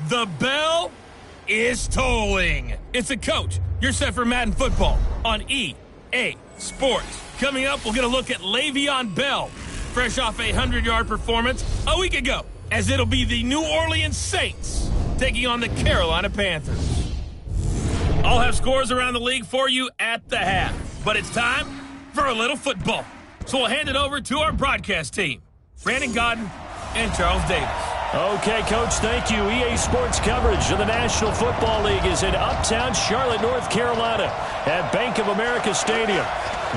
The bell is tolling. It's a coach. You're set for Madden football on EA Sports. Coming up, we'll get a look at Le'Veon Bell, fresh off a 100-yard performance a week ago, as it'll be the New Orleans Saints taking on the Carolina Panthers. I'll have scores around the league for you at the half, but it's time for a little football. So we'll hand it over to our broadcast team, Brandon Godden and Charles Davis. Okay, Coach, thank you. EA Sports coverage of the National Football League is in uptown Charlotte, North Carolina at Bank of America Stadium.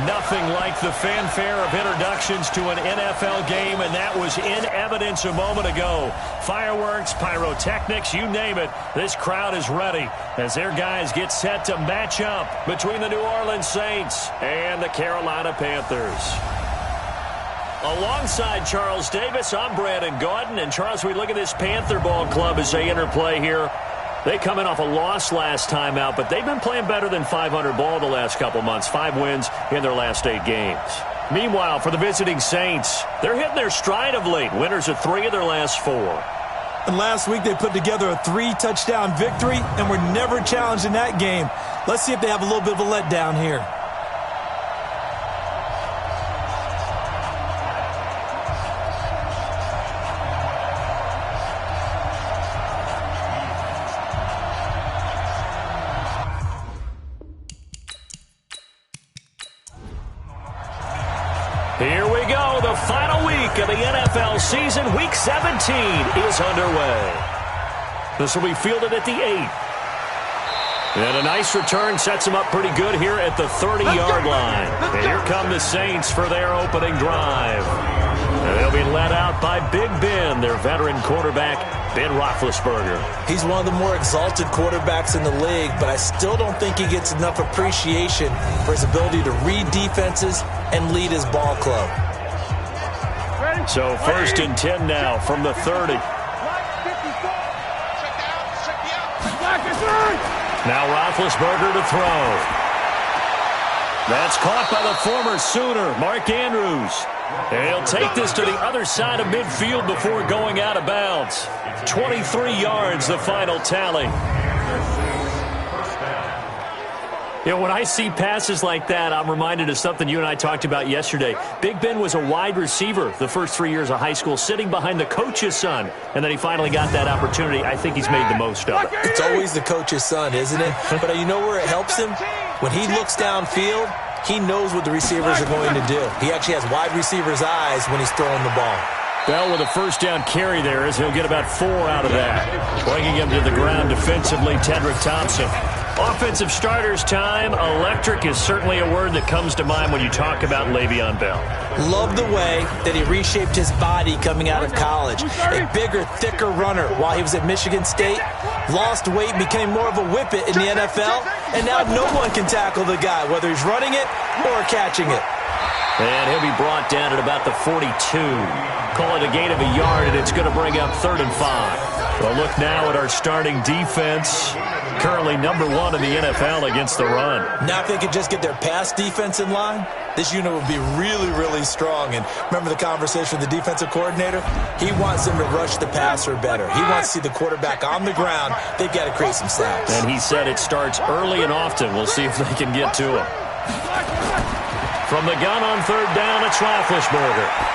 Nothing like the fanfare of introductions to an NFL game, and that was in evidence a moment ago. Fireworks, pyrotechnics, you name it. This crowd is ready as their guys get set to match up between the New Orleans Saints and the Carolina Panthers. Alongside Charles Davis, I'm Brandon Gaudin. And Charles, we look at this Panther ball club as they interplay here. They come in off a loss last time out, but they've been playing better than 500 ball the last couple months. 5 wins in their last 8 games. Meanwhile, for the visiting Saints, they're hitting their stride of late. Winners of 3 of their last 4. And last week they put together a 3-touchdown victory and were never challenged in that game. Let's see if they have a little bit of a letdown here. Here we go. The final week of the NFL season. Week 17 is underway. This will be fielded at the 8. And a nice return sets them up pretty good here at the 30-yard line. And here come the Saints for their opening drive. And they'll be led out by Big Ben, their veteran quarterback, Ben Roethlisberger. He's one of the more exalted quarterbacks in the league, but I still don't think he gets enough appreciation for his ability to read defenses and lead his ball club. So 1st and 10 now from the 30. Now Roethlisberger to throw. That's caught by the former Sooner, Mark Andrews. And he'll take this to the other side of midfield before going out of bounds. 23 yards, the final tally. You know, when I see passes like that, I'm reminded of something you and I talked about yesterday. Big Ben was a wide receiver the first 3 years of high school, sitting behind the coach's son, and then he finally got that opportunity. I think he's made the most of it. It's always the coach's son, isn't it? But you know where it helps him? When he looks downfield, he knows what the receivers are going to do. He actually has wide receivers' eyes when he's throwing the ball. Bell with a first down carry there as he'll get about 4 out of that. Bringing him to the ground defensively, Tedrick Thompson. Offensive starters time. Electric is certainly a word that comes to mind when you talk about Le'Veon Bell. Love the way that he reshaped his body coming out of college. A bigger, thicker runner while he was at Michigan State. Lost weight, became more of a whippet in the NFL. And now no one can tackle the guy, whether he's running it or catching it. And he'll be brought down at about the 42. Call it a gain of a yard, and it's going to bring up 3rd and 5. We'll look now at our starting defense. Currently number 1 in the NFL against the run. Now if they could just get their pass defense in line, this unit would be really, really strong. And remember the conversation with the defensive coordinator? He wants them to rush the passer better. He wants to see the quarterback on the ground. They've got to create some sacks. And he said it starts early and often. We'll see if they can get to him. From the gun on 3rd down, it's Roethlisberger.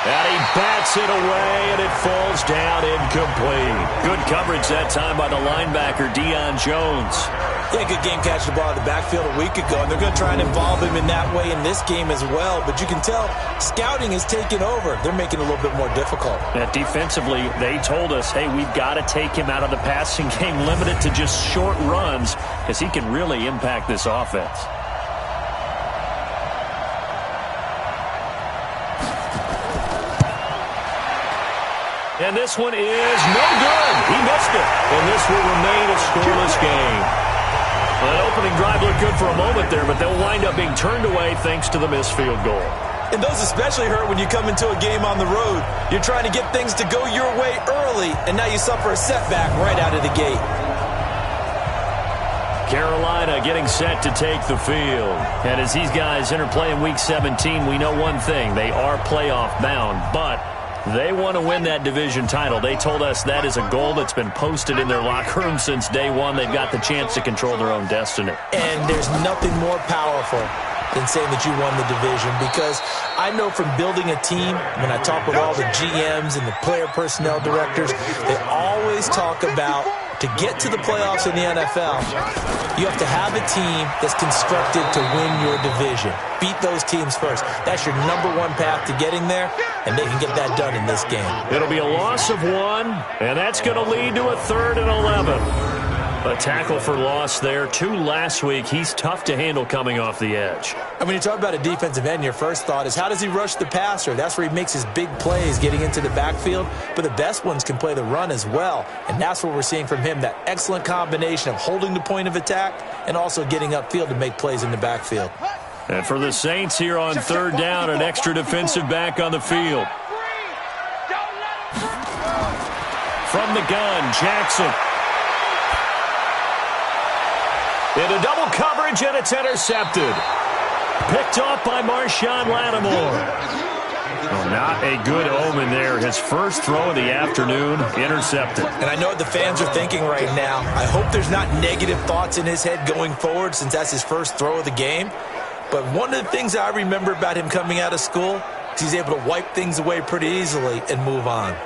And he bats it away, and it falls down incomplete. Good coverage that time by the linebacker, Deion Jones. Yeah, good game catching the ball in the backfield a week ago, and they're going to try and involve him in that way in this game as well. But you can tell scouting is taking over. They're making it a little bit more difficult. And defensively, they told us, hey, we've got to take him out of the passing game, limit it to just short runs, because he can really impact this offense. And this one is no good. He missed it. And this will remain a scoreless game. That opening drive looked good for a moment there, but they'll wind up being turned away thanks to the missed field goal. And those especially hurt when you come into a game on the road. You're trying to get things to go your way early, and now you suffer a setback right out of the gate. Carolina getting set to take the field. And as these guys interplay in Week 17, we know one thing. They are playoff bound, but They want to win that division title. They told us that is a goal that's been posted in their locker room since day one. They've got the chance to control their own destiny. And there's nothing more powerful than saying that you won the division, because I know from building a team, when I talk with all the GMs and the player personnel directors, they always talk about, to get to the playoffs in the NFL, you have to have a team that's constructed to win your division. Beat those teams first. That's your number one path to getting there, and they can get that done in this game. It'll be a loss of 1, and that's going to lead to a 3rd and 11. A tackle for loss there. 2 last week. He's tough to handle coming off the edge. And when you talk about a defensive end, your first thought is, how does he rush the passer? That's where he makes his big plays, getting into the backfield. But the best ones can play the run as well. And that's what we're seeing from him, that excellent combination of holding the point of attack and also getting upfield to make plays in the backfield. And for the Saints here on 3rd down, an extra defensive back on the field. From the gun, Jackson. Into double coverage, and it's intercepted. Picked off by Marshawn Lattimore. Oh, not a good omen there. His first throw of the afternoon, intercepted. And I know what the fans are thinking right now. I hope there's not negative thoughts in his head going forward, since that's his first throw of the game. But one of the things I remember about him coming out of school is he's able to wipe things away pretty easily and move on.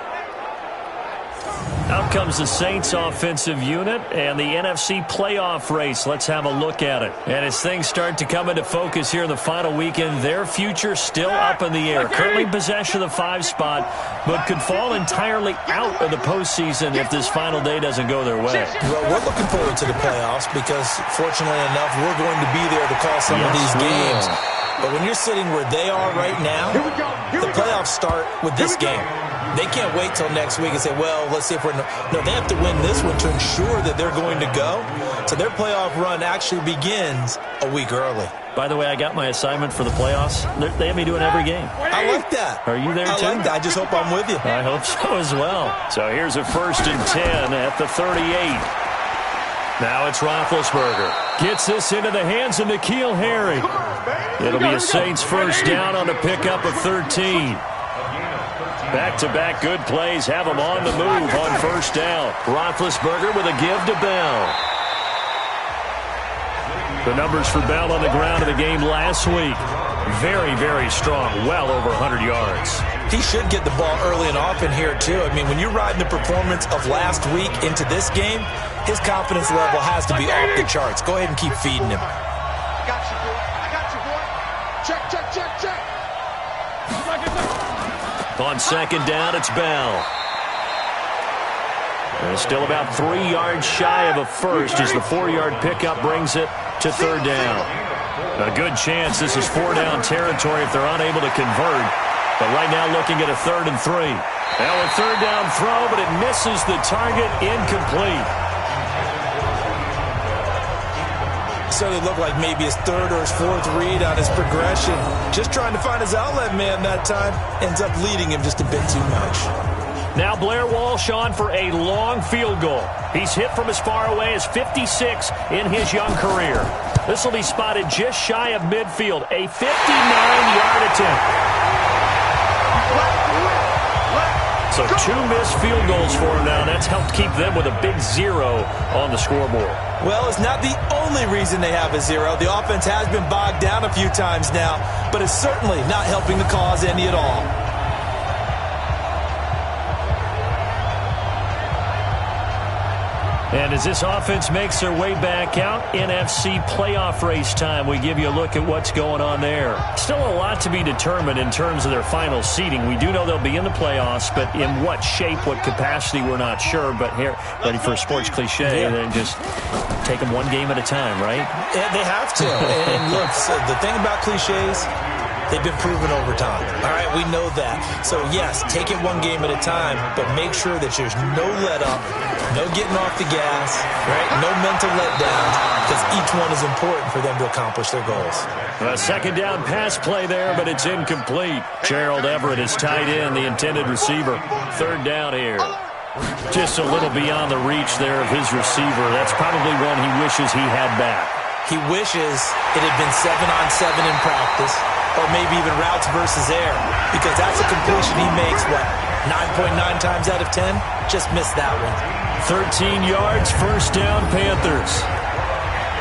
Out comes the Saints offensive unit and the NFC playoff race. Let's have a look at it. And as things start to come into focus here in the final weekend, their future still up in the air. Currently in possession of the 5 spot, but could fall entirely out of the postseason if this final day doesn't go their way. Well, we're looking forward to the playoffs because, fortunately enough, we're going to be there to call some of these games. But when you're sitting where they are right now, the playoffs start with this game. They can't wait till next week and say, well, let's see if we're... No, they have to win this one to ensure that they're going to go. So their playoff run actually begins a week early. By the way, I got my assignment for the playoffs. They have me doing every game. I like that. Are you there, too? I like that. I just hope I'm with you. I hope so as well. So here's a 1st and 10 at the 38. Now it's Roethlisberger. Gets this into the hands of N'Keal Harry. It'll be a Saints first down on a pickup of 13. Back-to-back good plays have him on the move on first down. Roethlisberger with a give to Bell. The numbers for Bell on the ground in the game last week. Very, very strong. Well over 100 yards. He should get the ball early and often here, too. I mean, when you're riding the performance of last week into this game, his confidence level has to be off the charts. Go ahead and keep feeding him. I got you, boy. I got you, boy. Check, check, check, check. On second down, it's Bell. And still about 3 yards shy of a first as the 4-yard pickup brings it to 3rd down. A good chance this is 4-down territory if they're unable to convert. But right now looking at a 3rd and 3. Now a 3rd down throw, but it misses the target, incomplete. Certainly looked like maybe his 3rd or his 4th read on his progression. Just trying to find his outlet man that time. Ends up leading him just a bit too much. Now Blair Walsh on for a long field goal. He's hit from as far away as 56 in his young career. This will be spotted just shy of midfield. A 59-yard attempt. So 2 missed field goals for him now. That's helped keep them with a big 0 on the scoreboard. Well, it's not the only reason they have a 0. The offense has been bogged down a few times now, but it's certainly not helping the cause any at all. And as this offense makes their way back out, NFC playoff race time, we give you a look at what's going on there. Still a lot to be determined in terms of their final seeding. We do know they'll be in the playoffs, but in what shape, what capacity, we're not sure. But here, ready for a sports cliche, then just take them one game at a time, right? Yeah, they have to. And look, so the thing about cliches, they've been proven over time. All right, we know that. So, yes, take it one game at a time, but make sure that there's no let-up, no getting off the gas, right? No mental letdown, because each one is important for them to accomplish their goals. A second down pass play there, but it's incomplete. Gerald Everett is tied in, the intended receiver. 3rd down here. Just a little beyond the reach there of his receiver. That's probably one he wishes he had back. He wishes it had been 7-on-7 in practice, or maybe even routes versus air, because that's a completion he makes, 9.9 times out of 10, just missed that one. 13 yards, first down, Panthers.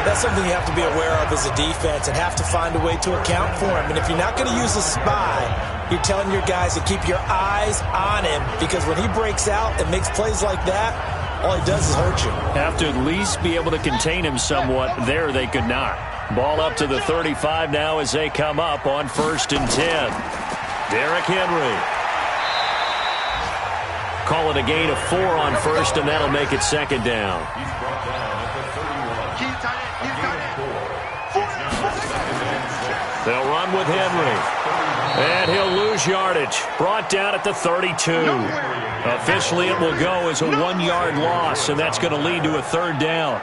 That's something you have to be aware of as a defense and have to find a way to account for him. And if you're not going to use a spy, you're telling your guys to keep your eyes on him, because when he breaks out and makes plays like that, all he does is hurt you. Have to at least be able to contain him somewhat. There they could not. Ball up to the 35 now as they come up on 1st and 10. Derrick Henry. Call it a gain of 4 on 1st, and that'll make it 2nd down. They'll run with Henry. And he'll lose yardage. Brought down at the 32. Officially, it will go as a 1-yard loss, and that's going to lead to a 3rd down.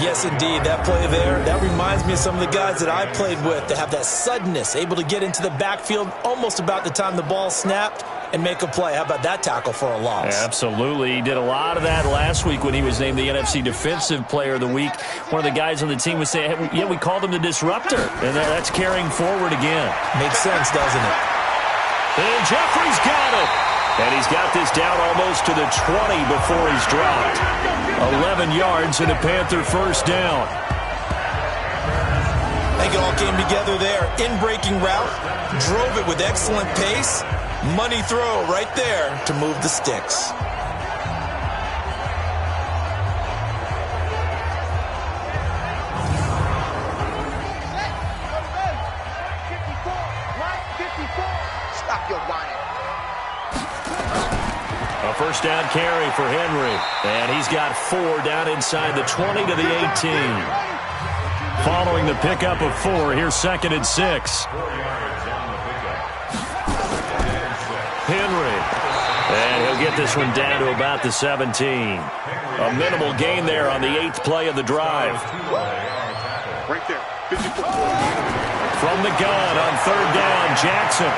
Yes, indeed. That play there, that reminds me of some of the guys that I played with that have that suddenness, able to get into the backfield almost about the time the ball snapped and make a play. How about that tackle for a loss? Absolutely. He did a lot of that last week when he was named the NFC Defensive Player of the Week. One of the guys on the team was saying, yeah, we called him the disruptor. And that's carrying forward again. Makes sense, doesn't it? And Jeffrey's got it. And he's got this down almost to the 20 before he's dropped. 11 yards and a Panther first down. I think it all came together there. In-breaking route, drove it with excellent pace. Money throw right there to move the sticks. Stop your whining. A first down carry for Henry. And he's got 4 down inside the 20 to the 18. Following the pickup of 4, here's 2nd and 6. Henry. And he'll get this one down to about the 17. A minimal gain there on the 8th play of the drive. Right there. 54. From the gun on 3rd down, Jackson.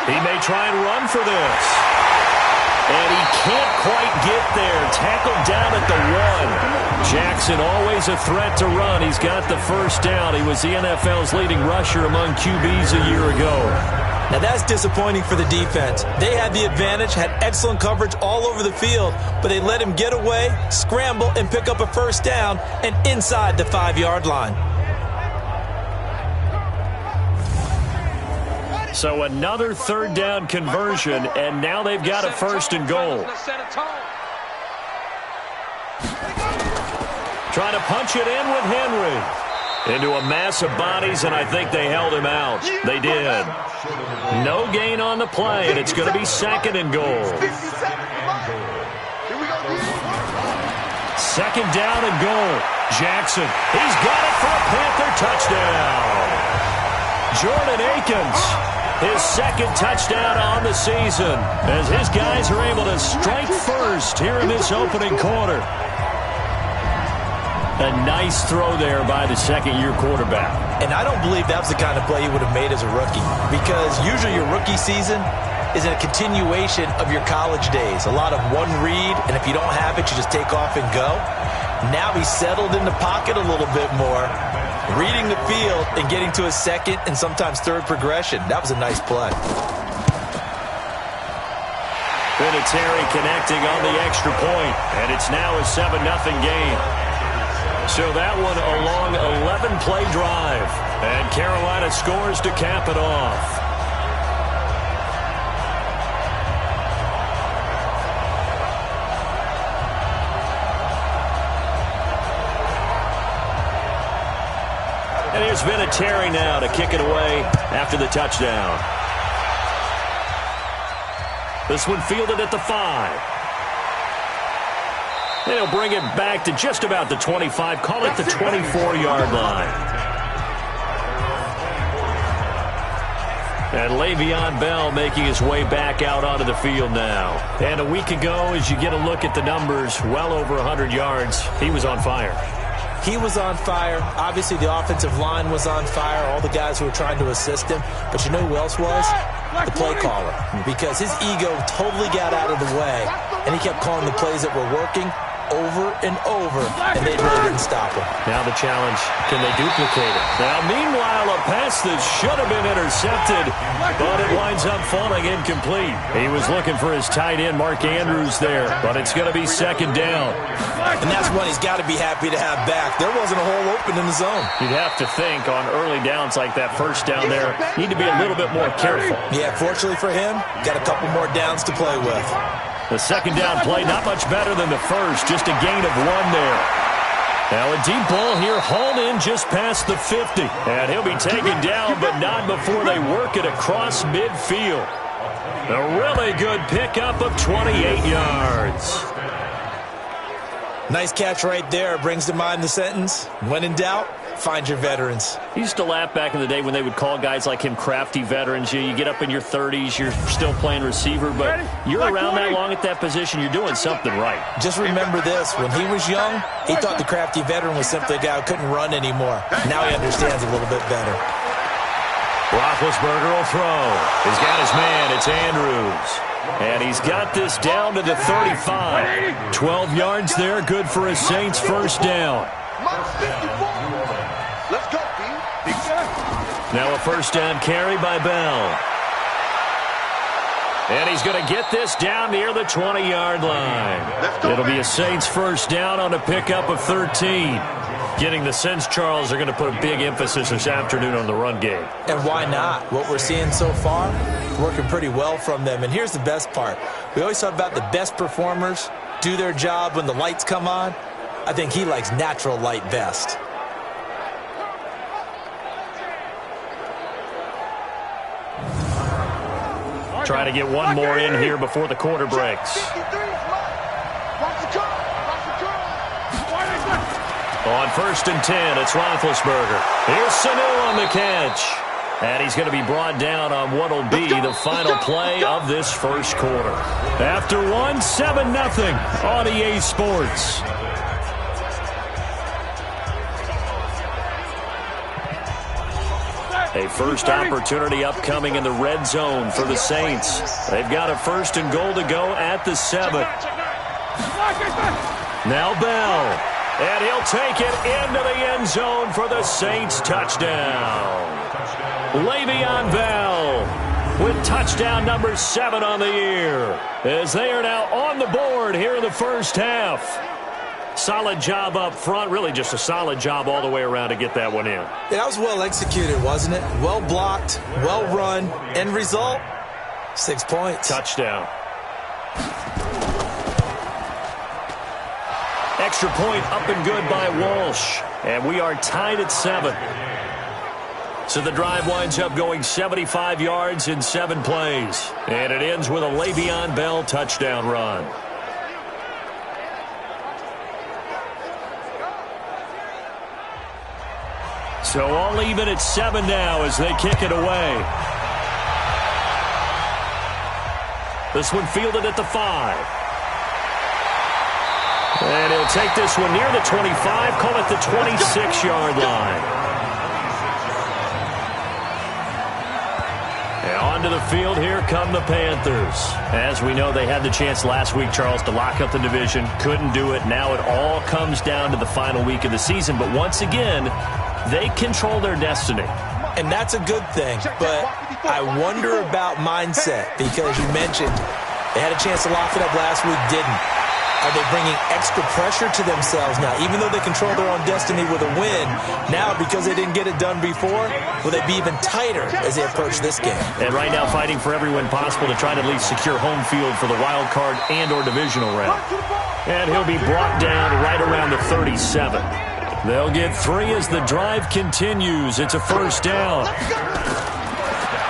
He may try and run for this. And he can't quite get there. Tackled down at the 1. Jackson always a threat to run. He's got the first down. He was the NFL's leading rusher among QBs a year ago. Now that's disappointing for the defense. They had the advantage, had excellent coverage all over the field, but they let him get away, scramble, and pick up a first down and inside the 5-yard line. So another 3rd down conversion, and now they've got a 1st and goal. Trying to punch it in with Henry. Into a mass of bodies, and I think they held him out. They did. No gain on the play, and it's going to be 2nd and goal. 2nd down and goal. Jackson, he's got it for a Panther touchdown. Jordan Akins, his 2nd touchdown on the season, as his guys are able to strike first here in this opening quarter. A nice throw there by the 2nd-year quarterback. And I don't believe that was the kind of play he would have made as a rookie, because usually your rookie season is a continuation of your college days. A lot of one read, and if you don't have it, you just take off and go. Now he's settled in the pocket a little bit more, reading the field and getting to his 2nd and sometimes 3rd progression. That was a nice play. Vinatieri connecting on the extra point, and it's now a 7-0 game. So that one a long 11-play drive, and Carolina scores to cap it off. And here's Vinatieri now to kick it away after the touchdown. This one fielded at the 5. They'll bring it back to just about the 25. Call it the 24-yard line. And Le'Veon Bell making his way back out onto the field now. And a week ago, as you get a look at the numbers, well over 100 yards, he was on fire. He was on fire. Obviously, the offensive line was on fire, all the guys who were trying to assist him. But you know who else was? The play caller. Because his ego totally got out of the way, and he kept calling the plays that were working. over and over, and they really didn't stop him. Now the challenge, can they duplicate it? Now, meanwhile, a pass that should have been intercepted, but it winds up falling incomplete. He was looking for his tight end, Mark Andrews, there, but it's going to be second down. And that's one he's got to be happy to have back. There wasn't a hole open in the zone. You'd have to think on early downs like that, first down there, need to be a little bit more careful. Yeah, fortunately for him, got a couple more downs to play with. The second down play, not much better than the first, just a gain of 1 there. Now a deep ball here, hauled in just past the 50. And he'll be taken down, but not before they work it across midfield. A really good pickup of 28 yards. Nice catch right there. Brings to mind the sentence, when in doubt, find your veterans. He used to laugh back in the day when they would call guys like him crafty veterans. You get up in your 30s, you're still playing receiver, but you're around that long at that position, you're doing something right. Just remember this, when he was young, he thought the crafty veteran was simply a guy who couldn't run anymore. Now he understands a little bit better. Roethlisberger will throw. He's got his man, it's Andrews. And he's got this down to the 35. 12 yards there, good for a Saints first down. Let's go, B. Now a first down carry by Bell. And he's going to get this down near the 20-yard line. It'll be a Saints first down on a pickup of 13. Getting the sense, Charles, they're going to put a big emphasis this afternoon on the run game. And why not? What we're seeing so far, working pretty well from them. And here's the best part. We always talk about the best performers do their job when the lights come on. I think he likes natural light best. Try to get one more in here before the quarter breaks. On first and 10, it's Roethlisberger. Here's Sanu on the catch. And he's going to be brought down on what will be the final play of this first quarter. After 7-0 on EA Sports. A first opportunity upcoming in the red zone for the Saints. They've got a first and goal to go at the 7. Now Bell. And he'll take it into the end zone for the Saints touchdown. Le'Veon Bell with touchdown number 7 on the year, as they are now on the board here in the first half. Solid job up front, really just a solid job all the way around to get that one in. Yeah, that was well executed, wasn't it? Well blocked, well run. End result, 6 points. Touchdown. Extra point up and good by Walsh. And we are tied at 7. So the drive winds up going 75 yards in 7 plays. And it ends with a Le'Veon Bell touchdown run. So all even at 7 now as they kick it away. This one fielded at the 5. And he'll take this one near the 25, call it the 26-yard line. And onto the field, here come the Panthers. As we know, they had the chance last week, Charles, to lock up the division. Couldn't do it. Now it all comes down to the final week of the season. But once again, they control their destiny. And that's a good thing. But I wonder about mindset, because you mentioned they had a chance to lock it up last week, didn't. Are they bringing extra pressure to themselves now? Even though they control their own destiny with a win, now because they didn't get it done before, will they be even tighter as they approach this game? And right now fighting for every win possible to try to at least secure home field for the wild card and or divisional round. And he'll be brought down right around the 37. They'll get 3 as the drive continues. It's a first down.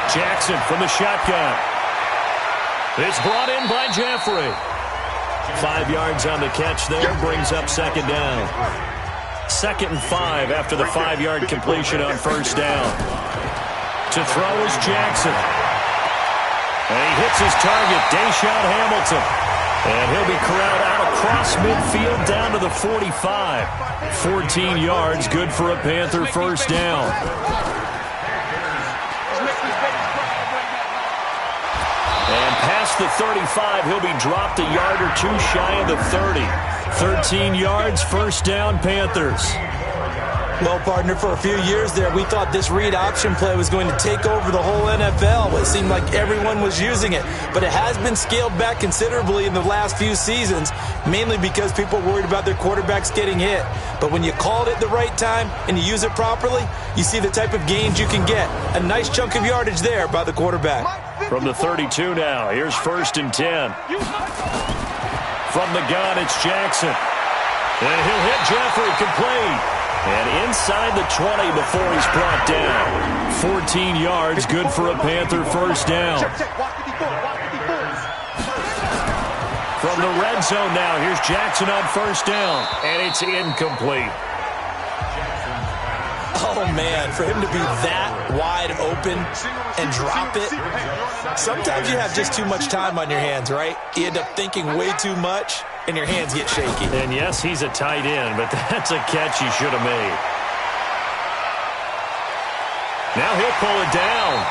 Jackson from the shotgun. It's brought in by Jeffrey. 5 yards on the catch there, brings up second down. 2nd and 5 after the 5-yard completion on first down. To throw is Jackson. And he hits his target, Deshaun Hamilton. And he'll be corralled out across midfield down to the 45. 14 yards, good for a Panther first down. And past the 35, he'll be dropped a yard or 2 shy of the 30. 13 yards, first down, Panthers. Well, partner, for a few years there, we thought this read option play was going to take over the whole NFL. It seemed like everyone was using it. But it has been scaled back considerably in the last few seasons, mainly because people worried about their quarterbacks getting hit. But when you call it the right time and you use it properly, you see the type of gains you can get. A nice chunk of yardage there by the quarterback. From the 32 now, here's 1st and 10. From the gun, it's Jackson. And he'll hit Jeffrey, complete. And inside the 20 before he's brought down. 14 yards, good for a Panther first down. From the red zone now, here's Jackson on first down. And it's incomplete. Oh, man, for him to be that wide open and drop it. Sometimes you have just too much time on your hands, right? You end up thinking way too much, and your hands get shaky. And yes, he's a tight end, but that's a catch he should have made. Now he'll pull it down.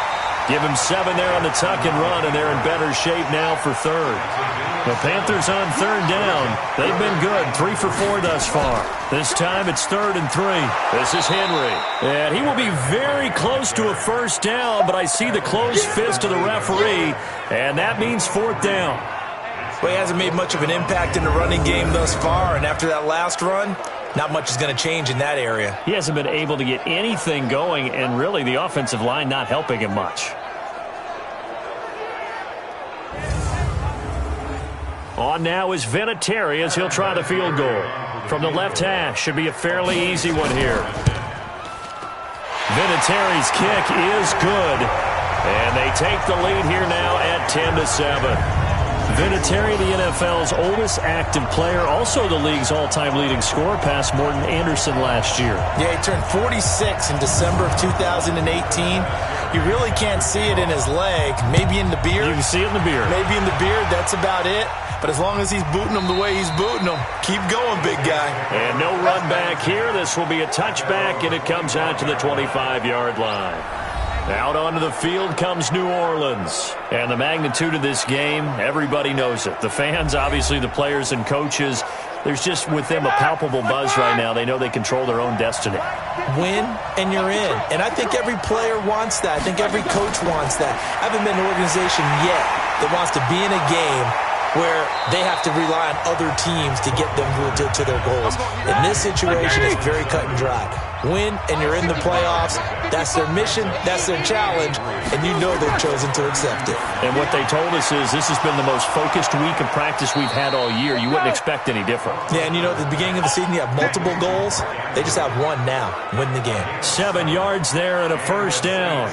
Give him 7 there on the tuck and run, and they're in better shape now for third. The Panthers on third down. They've been good, 3 for 4 thus far. This time it's 3rd and 3. This is Henry. And he will be very close to a first down, but I see the closed fist of the referee, and that means 4th down. Well, he hasn't made much of an impact in the running game thus far, and after that last run, not much is going to change in that area. He hasn't been able to get anything going, and really the offensive line not helping him much. On now is Vinatieri as he'll try the field goal. From the left hash, should be a fairly easy one here. Vinatieri's kick is good, and they take the lead here now at 10-7. Vinatieri, the NFL's oldest active player, also the league's all-time leading scorer, past Morton Anderson last year. Yeah, he turned 46 in December of 2018. You really can't see it in his leg. Maybe in the beard. You can see it in the beard. Maybe in the beard. That's about it. But as long as he's booting them the way he's booting them, keep going, big guy. And no run back here. This will be a touchback, and it comes out to the 25-yard line. Out onto the field comes New Orleans. And the magnitude of this game, everybody knows it. The fans, obviously the players and coaches, there's just with them a palpable buzz right now. They know they control their own destiny. Win and you're in. And I think every player wants that. I think every coach wants that. I haven't been in an organization yet that wants to be in a game where they have to rely on other teams to get them to their goals. In this situation, it's very cut and dry. Win, and you're in the playoffs. That's their mission. That's their challenge. And you know they've chosen to accept it. And what they told us is this has been the most focused week of practice we've had all year. You wouldn't expect any different. Yeah, and you know, at the beginning of the season, you have multiple goals. They just have one now. Win the game. 7 yards there and a first down.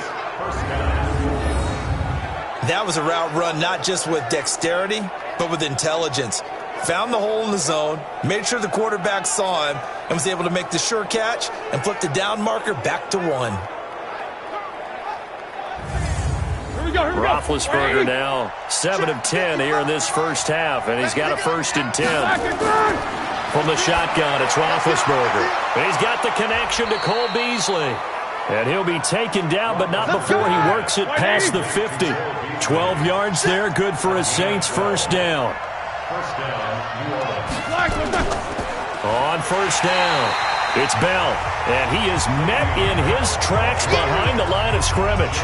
That was a route run not just with dexterity, but with intelligence. Found the hole in the zone, made sure the quarterback saw him, and was able to make the sure catch and flip the down marker back to 1. Roethlisberger now 7 of 10 here in this first half, and he's got a 1st and 10. From the shotgun, it's Roethlisberger. And he's got the connection to Cole Beasley. And he'll be taken down, but not before he works it past the 50. 12 yards there, good for a Saints first down. On first down, it's Bell, and he is met in his tracks behind the line of scrimmage.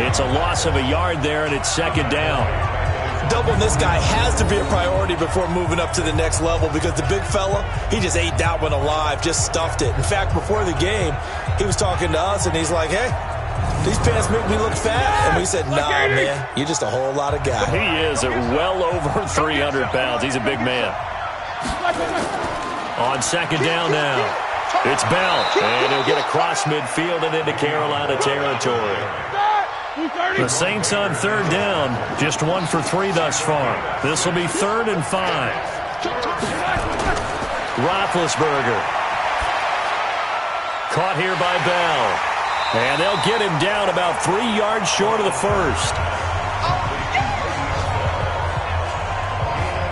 It's a loss of a yard there, and it's 2nd down. Doubling this guy has to be a priority before moving up to the next level because the big fella, he just ate that one alive, just stuffed it. In fact, before the game, he was talking to us, and he's like, hey, these pants make me look fat. And we said, nah, man, you're just a whole lot of guy. He is at well over 300 pounds. He's a big man. On 2nd down now, it's Bell, and he'll get across midfield and into Carolina territory. The Saints on 3rd down, just 1 for 3 thus far. This will be 3rd and 5. Roethlisberger. Caught here by Bell. And they'll get him down about 3 yards short of the first.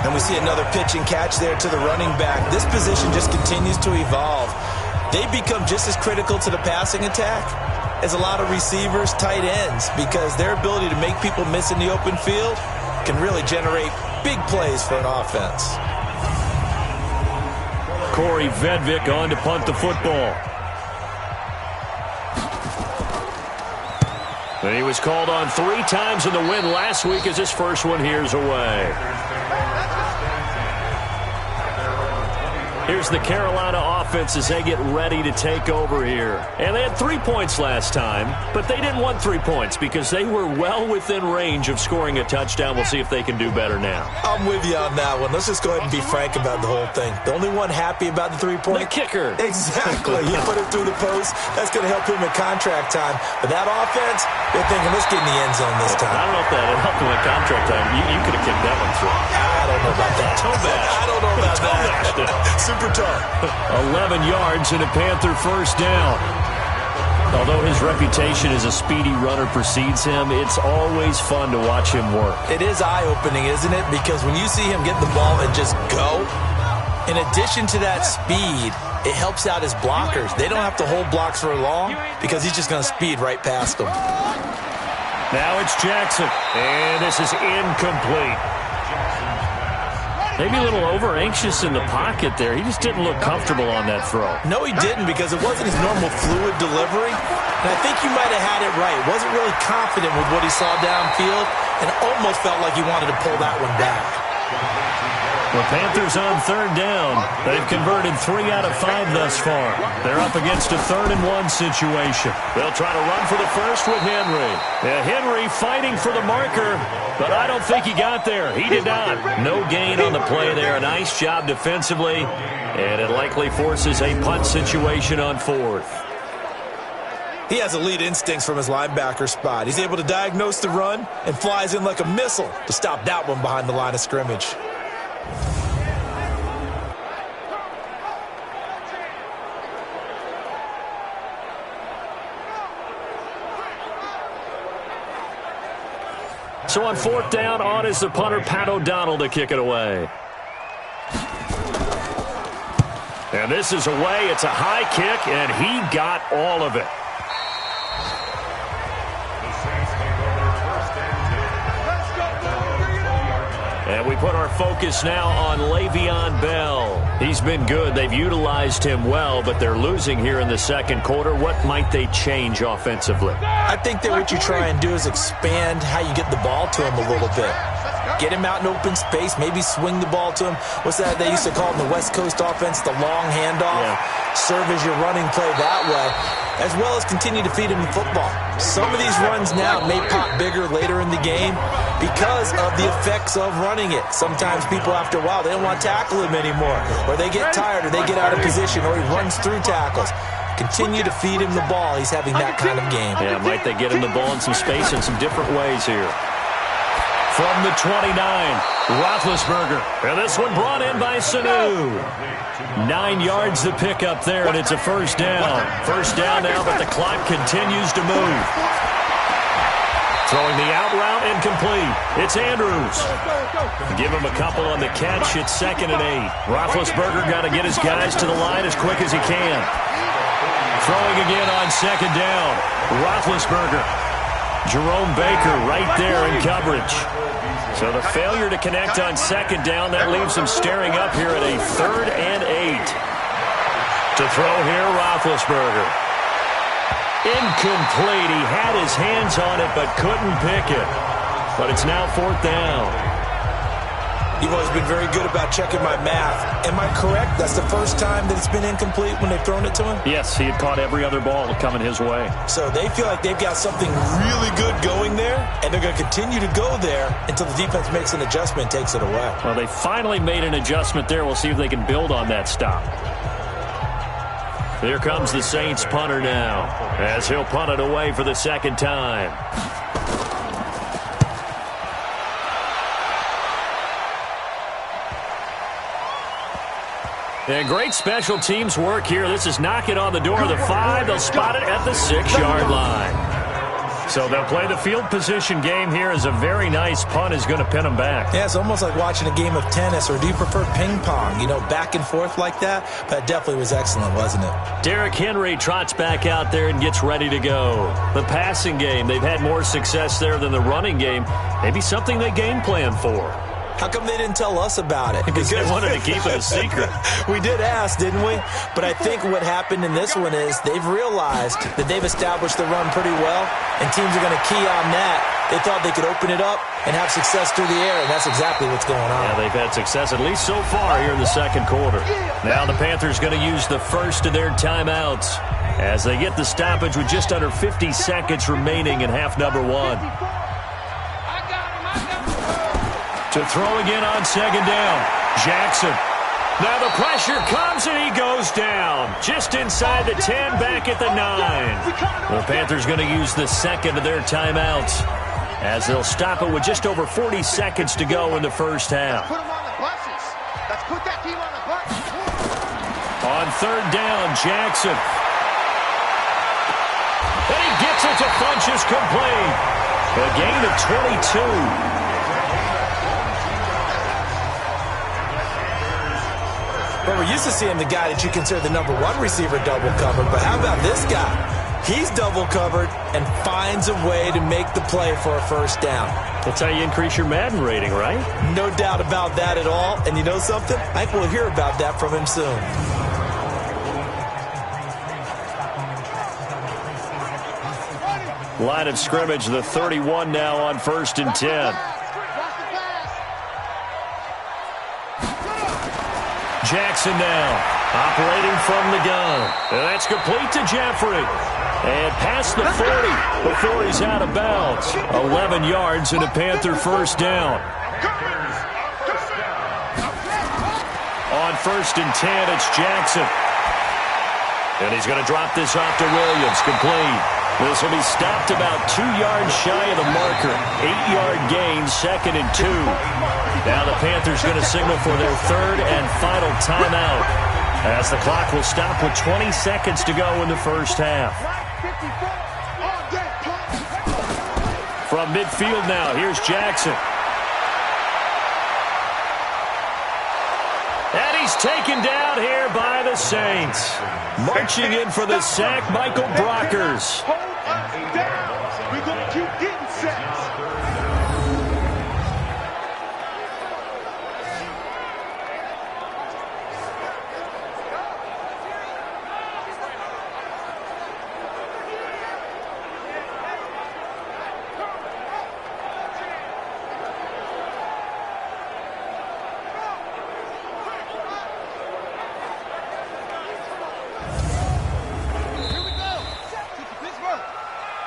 And we see another pitch and catch there to the running back. This position just continues to evolve. They become just as critical to the passing attack as a lot of receivers, tight ends, because their ability to make people miss in the open field can really generate big plays for an offense. Corey Vedvik on to punt the football. And he was called on 3 times in the win last week as his first one here's away. Here's the Carolina offense as they get ready to take over here. And they had 3 points last time, but they didn't want 3 points because they were well within range of scoring a touchdown. We'll see if they can do better now. I'm with you on that one. Let's just go ahead and be frank about the whole thing. The only one happy about the 3-point? The kicker. Exactly. He put it through the post. That's going to help him in contract time. But that offense, they're thinking, let's get in the end zone this time. I don't know if that helped him in contract time. You could have kicked that one through. I don't know about that. Toe bash. I don't know about that. Super tough. 11 yards and a Panther first down. Although his reputation as a speedy runner precedes him, it's always fun to watch him work. It is eye-opening, isn't it? Because when you see him get the ball and just go, in addition to that speed, it helps out his blockers. They don't have to hold blocks for long because he's just going to speed right past them. Now it's Jackson, and this is incomplete. Maybe a little over-anxious in the pocket there. He just didn't look comfortable on that throw. No, he didn't, because it wasn't his normal fluid delivery. And I think you might have had it right. Wasn't really confident with what he saw downfield and almost felt like he wanted to pull that one back. The Panthers on 3rd down. They've converted 3 out of 5 thus far. They're up against a 3rd and 1 situation. They'll try to run for the first with Henry. Yeah, Henry fighting for the marker, but I don't think he got there. He did not. No gain on the play there. A nice job defensively, and it likely forces a punt situation on 4th. He has elite instincts from his linebacker spot. He's able to diagnose the run and flies in like a missile to stop that one behind the line of scrimmage. So on 4th down, on is the punter, Pat O'Donnell, to kick it away. And this is away. It's a high kick, and he got all of it. And we put our focus now on Le'Veon Bell. He's been good. They've utilized him well, but they're losing here in the 2nd quarter. What might they change offensively? I think that what you try and do is expand how you get the ball to him a little bit. Get him out in open space, maybe swing the ball to him. What's that they used to call in the West Coast offense, the long handoff? Yeah. Serve as your running play that way, as well as continue to feed him the football. Some of these runs now may pop bigger later in the game because of the effects of running it. Sometimes people, after a while, they don't want to tackle him anymore, or they get tired, or they get out of position, or he runs through tackles. Continue to feed him the ball. He's having that kind of game. Yeah, might they get him the ball in some space in some different ways here. From the 29, Roethlisberger. And this one brought in by Sanu. 9 yards to pick up there, and it's a first down. First down now, but the clock continues to move. Throwing the out route incomplete. It's Andrews. Give him a couple on the catch. It's 2nd and 8. Roethlisberger got to get his guys to the line as quick as he can. Throwing again on 2nd down. Roethlisberger. Jerome Baker right there in coverage. So the failure to connect on 2nd down, that leaves him staring up here at a 3rd and 8. To throw here, Roethlisberger. Incomplete. He had his hands on it but couldn't pick it. But it's now 4th down. You've always been very good about checking my math. Am I correct? That's the first time that it's been incomplete when they've thrown it to him? Yes, he had caught every other ball coming his way. So they feel like they've got something really good going there, and they're going to continue to go there until the defense makes an adjustment and takes it away. Well, they finally made an adjustment there. We'll see if they can build on that stop. Here comes the Saints punter now, as he'll punt it away for the 2nd time. And great special teams work here. This is knocking on the door of the 5. They'll spot it at the 6-yard line. So they'll play the field position game here as a very nice punt is going to pin them back. Yeah, it's almost like watching a game of tennis, or do you prefer ping pong? You know, back and forth like that? But it definitely was excellent, wasn't it? Derrick Henry trots back out there and gets ready to go. The passing game, they've had more success there than the running game. Maybe something they game plan for. How come they didn't tell us about it? Because they wanted to keep it a secret. We did ask, didn't we? But I think what happened in this one is they've realized that they've established the run pretty well, and teams are going to key on that. They thought they could open it up and have success through the air, and that's exactly what's going on. Yeah, they've had success at least so far here in the second quarter. Now the Panthers going to use the first of their timeouts as they get the stoppage with just under 50 seconds remaining in half number one. To throw again on second down. Jackson. Now the pressure comes and he goes down. Just inside the 10, back at the 9. The Panthers going to use the second of their timeouts as they'll stop it with just over 40 seconds to go in the first half. Put them on the buses. Let's put that team on the bus. On third down, Jackson. And he gets it to Funchess complete. A gain of 22. But we're used to seeing the guy that you consider the number one receiver double covered. But how about this guy? He's double covered and finds a way to make the play for a first down. That's how you increase your Madden rating, right? No doubt about that at all. And you know something? I think we'll hear about that from him soon. Line of scrimmage, the 31 now on 1st and 10. Jackson now, operating from the gun. And that's complete to Jeffrey. And past the 40 before he's out of bounds. 11 yards and a Panther first down. On 1st and 10, it's Jackson. And he's going to drop this off to Williams, complete. This will be stopped about 2 yards shy of the marker. 8-yard gain, 2nd and 2. Now the Panthers going to signal for their third and final timeout as the clock will stop with 20 seconds to go in the first half. From midfield now, here's Jackson. And he's taken down here by the Saints. Marching in for the sack, Michael Brockers. Hold us down. We're going to keep getting sacks.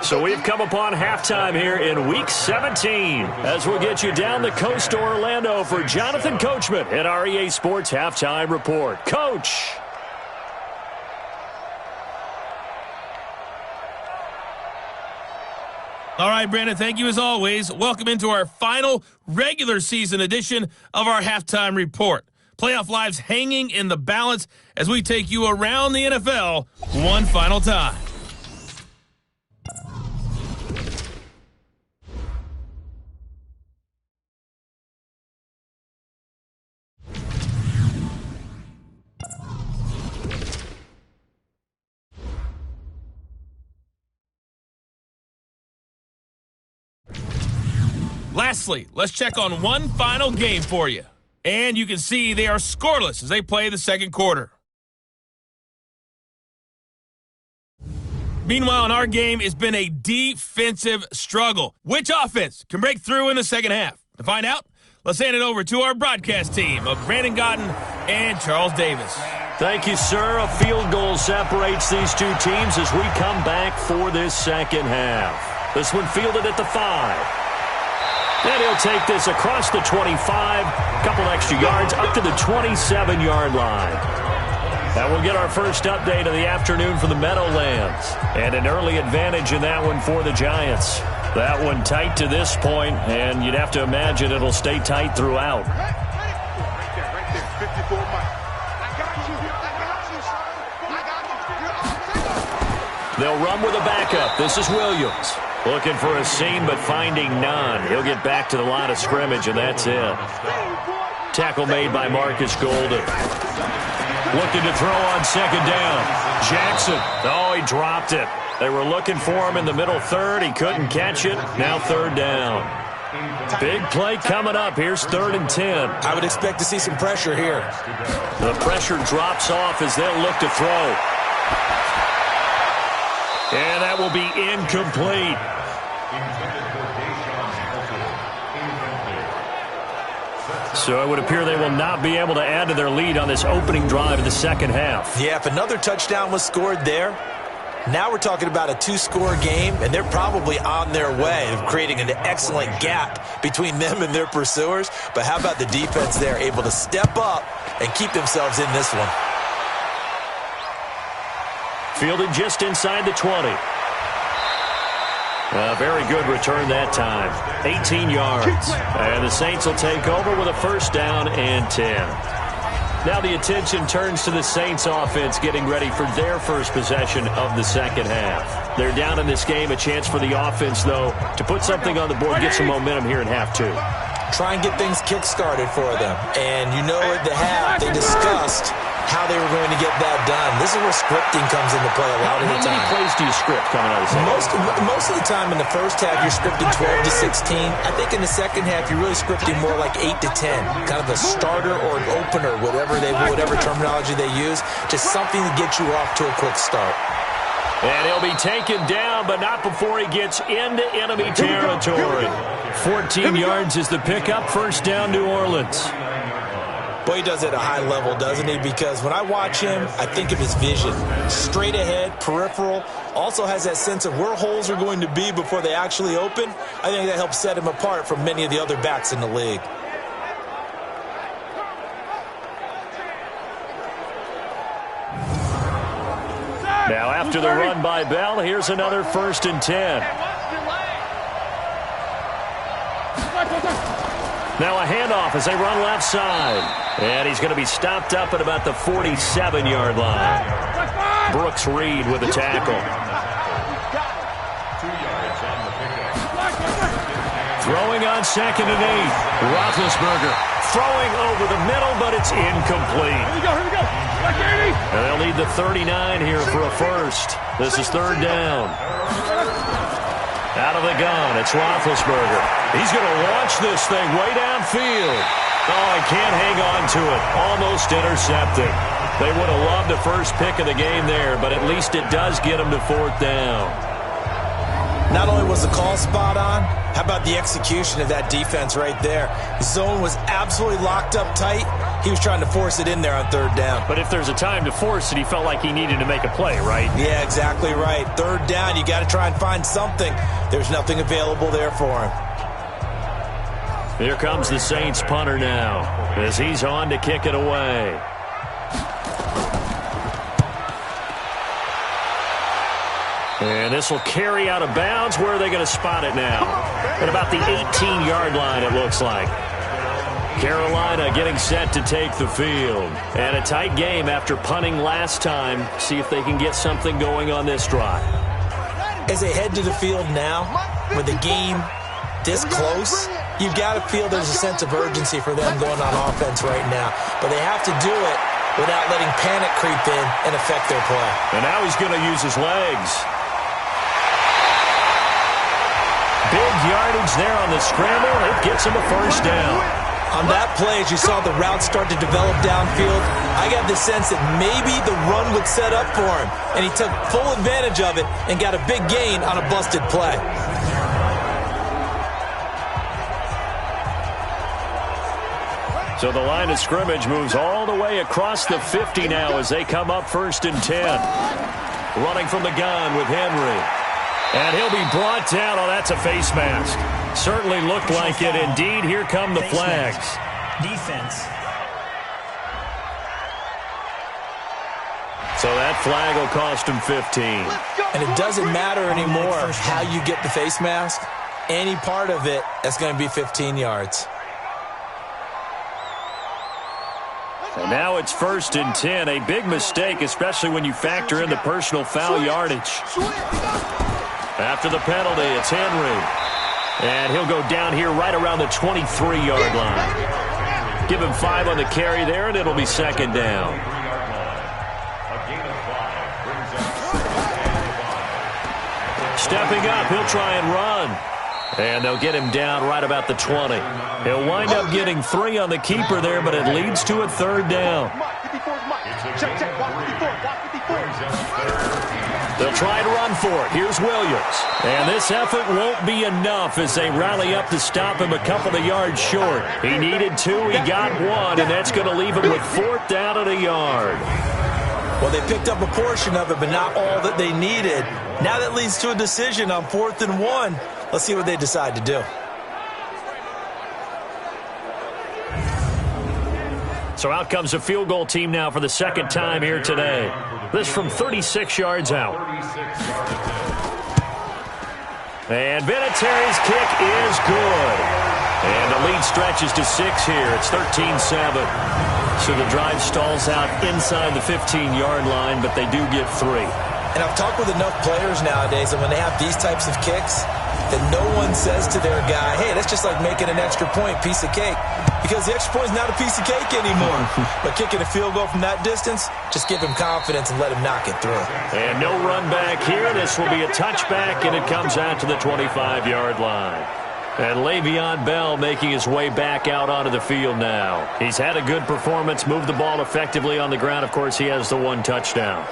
So we've come upon halftime here in Week 17 as we'll get you down the coast to Orlando for Jonathan Coachman at our EA Sports Halftime Report. Coach. All right, Brandon, thank you as always. Welcome into our final regular season edition of our Halftime Report. Playoff lives hanging in the balance as we take you around the NFL one final time. Lastly, let's check on one final game for you. And you can see they are scoreless as they play the second quarter. Meanwhile, in our game, it's been a defensive struggle. Which offense can break through in the second half? To find out, let's hand it over to our broadcast team of Brandon Godden and Charles Davis. Thank you, sir. A field goal separates these two teams as we come back for this second half. This one fielded at the 5. And he'll take this across the 25, a couple extra yards, up to the 27-yard line. That will get our first update of the afternoon for the Meadowlands. And an early advantage in that one for the Giants. That one tight to this point, and you'd have to imagine it'll stay tight throughout. Right there, 54 Mike. They'll run with a backup. This is Williams. Looking for a seam, but finding none. He'll get back to the line of scrimmage, and that's it. Tackle made by Marcus Golden. Looking to throw on second down. Jackson. Oh, he dropped it. They were looking for him in the middle third. He couldn't catch it. Now third down. Big play coming up. Here's 3rd and 10. I would expect to see some pressure here. The pressure drops off as they'll look to throw. And that will be incomplete. So it would appear they will not be able to add to their lead on this opening drive of the second half. Yeah, if another touchdown was scored there, now we're talking about a 2-score game, and they're probably on their way of creating an excellent gap between them and their pursuers. But how about the defense there, able to step up and keep themselves in this one? Fielded just inside the 20. A very good return that time. 18 yards. And the Saints will take over with a 1st down and 10. Now the attention turns to the Saints offense getting ready for their first possession of the second half. They're down in this game. A chance for the offense, though, to put something on the board, get some momentum here in half 2. Try and get things kick-started for them. And you know at the half, they discussed how they were going to get that done. This is where scripting comes into play a lot of the time. How many plays do you script coming out of the second? Most of the time in the first half, you're scripting 12 to 16. I think in the second half, you're really scripting more like 8 to 10. Kind of a starter or an opener, whatever terminology they use. Just something to get you off to a quick start. And he'll be taken down, but not before he gets into enemy territory. 14 yards is the pickup. 1st down, New Orleans. Boy, he does it at a high level, doesn't he? Because when I watch him, I think of his vision. Straight ahead, peripheral. Also has that sense of where holes are going to be before they actually open. I think that helps set him apart from many of the other backs in the league. Now after the run by Bell, here's another 1st and 10. Now a handoff as they run left side. And he's going to be stopped up at about the 47-yard line. Brooks Reed with a tackle. Throwing on 2nd and 8. Roethlisberger throwing over the middle, but it's incomplete. Here we go. And they'll need the 39 here for a 1st. This is 3rd down. Out of the gun, it's Roethlisberger. He's going to launch this thing way downfield. Oh, he can't hang on to it. Almost intercepted. They would have loved the first pick of the game there, but at least it does get him to 4th down. Not only was the call spot on, how about the execution of that defense right there? Zone was absolutely locked up tight. He was trying to force it in there on 3rd down. But if there's a time to force it, he felt like he needed to make a play, right? Yeah, exactly right. 3rd down, you got to try and find something. There's nothing available there for him. Here comes the Saints punter now as he's on to kick it away. And this will carry out of bounds. Where are they going to spot it now? At about the 18-yard line, it looks like. Carolina getting set to take the field. And a tight game after punting last time. See if they can get something going on this drive. As they head to the field now, with the game this close, you've got to feel there's a sense of urgency for them going on offense right now. But they have to do it without letting panic creep in and affect their play. And now he's going to use his legs. Big yardage there on the scramble. It gets him a 1st down. On that play, as you saw the route start to develop downfield, I got the sense that maybe the run would set up for him. And he took full advantage of it and got a big gain on a busted play. So the line of scrimmage moves all the way across the 50 now as they come up 1st and 10. Running from the gun with Henry. And he'll be brought down. Oh, that's a face mask. Certainly looked like it. Indeed, here come the flags. Defense. So that flag will cost him 15. And it doesn't matter anymore how you get the face mask. Any part of it, that's going to be 15 yards. And now it's 1st and 10. A big mistake, especially when you factor in the personal foul yardage. After the penalty, it's Henry. And he'll go down here right around the 23-yard line. Give him 5 on the carry there, and it'll be 2nd down. Stepping up, he'll try and run. And they'll get him down right about the 20. He'll wind up getting 3 on the keeper there, but it leads to a 3rd down. They'll try to run for it. Here's Williams. And this effort won't be enough as they rally up to stop him a couple of yards short. He needed 2, he got 1, and that's going to leave him with 4th down and a yard. Well, they picked up a portion of it, but not all that they needed. Now that leads to a decision on 4th and 1. Let's see what they decide to do. So out comes a field goal team now for the 2nd time here today. This from 36 yards out. And Vinatieri's kick is good. And the lead stretches to 6 here. It's 13-7. So the drive stalls out inside the 15-yard line, but they do get 3. And I've talked with enough players nowadays that when they have these types of kicks, that no one says to their guy, hey, that's just like making an extra point, piece of cake. Because the extra point is not a piece of cake anymore. But kicking a field goal from that distance, just give him confidence and let him knock it through. And no run back here. This will be a touchback, and it comes out to the 25-yard line. And Le'Veon Bell making his way back out onto the field now. He's had a good performance, moved the ball effectively on the ground. Of course, he has the 1 touchdown.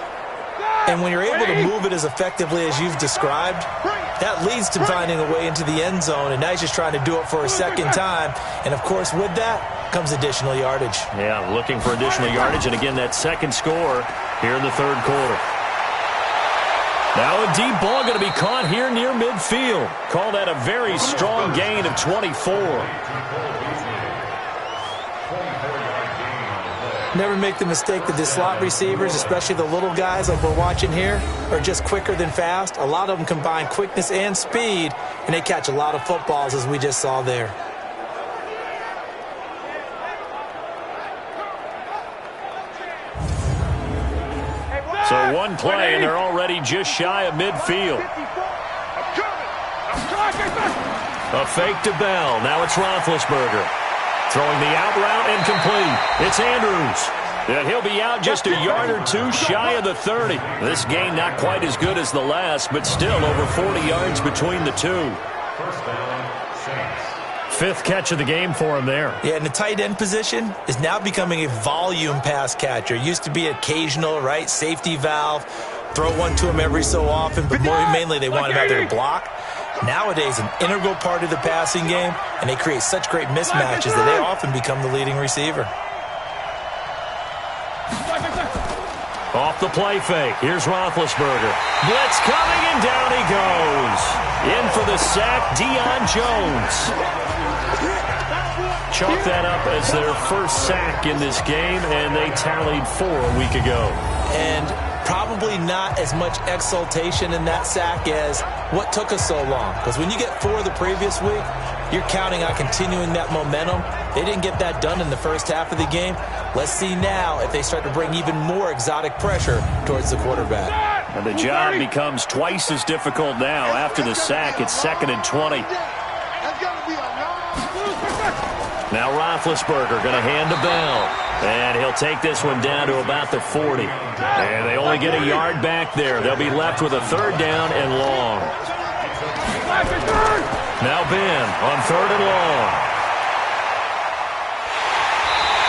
And when you're able to move it as effectively as you've described, that leads to finding a way into the end zone. And now he's just trying to do it for a 2nd time. And, of course, with that comes additional yardage. Yeah, looking for additional yardage. And, again, that 2nd score here in the 3rd quarter. Now a deep ball going to be caught here near midfield. Call that a very strong gain of 24. Never make the mistake that the slot receivers, especially the little guys like we're watching here, are just quicker than fast. A lot of them combine quickness and speed, and they catch a lot of footballs, as we just saw there. So 1 play, and they're already just shy of midfield. A fake to Bell. Now it's Roethlisberger. Throwing the out route and complete. It's Andrews. And he'll be out just a yard or 2 shy of the 30. This game not quite as good as the last, but still over 40 yards between the 2. 5th catch of the game for him there. Yeah, and the tight end position is now becoming a volume pass catcher. Used to be occasional, right? Safety valve. Throw one to him every so often, but mainly they want him out there to block. Nowadays, an integral part of the passing game, and they create such great mismatches that they often become the leading receiver. Off the play fake. Here's Roethlisberger. Blitz coming, and down he goes. In for the sack, Deion Jones. Chalk that up as their first sack in this game, and they tallied 4 a week ago. And probably not as much exultation in that sack as what took us so long. Because when you get 4 the previous week, you're counting on continuing that momentum. They didn't get that done in the first half of the game. Let's see now if they start to bring even more exotic pressure towards the quarterback. And the job becomes twice as difficult now. After the sack, it's 2nd and 20. Now Roethlisberger going to hand to Bell. And he'll take this one down to about the 40. And they only get a yard back there. They'll be left with a 3rd down and long. Now Ben on 3rd and long.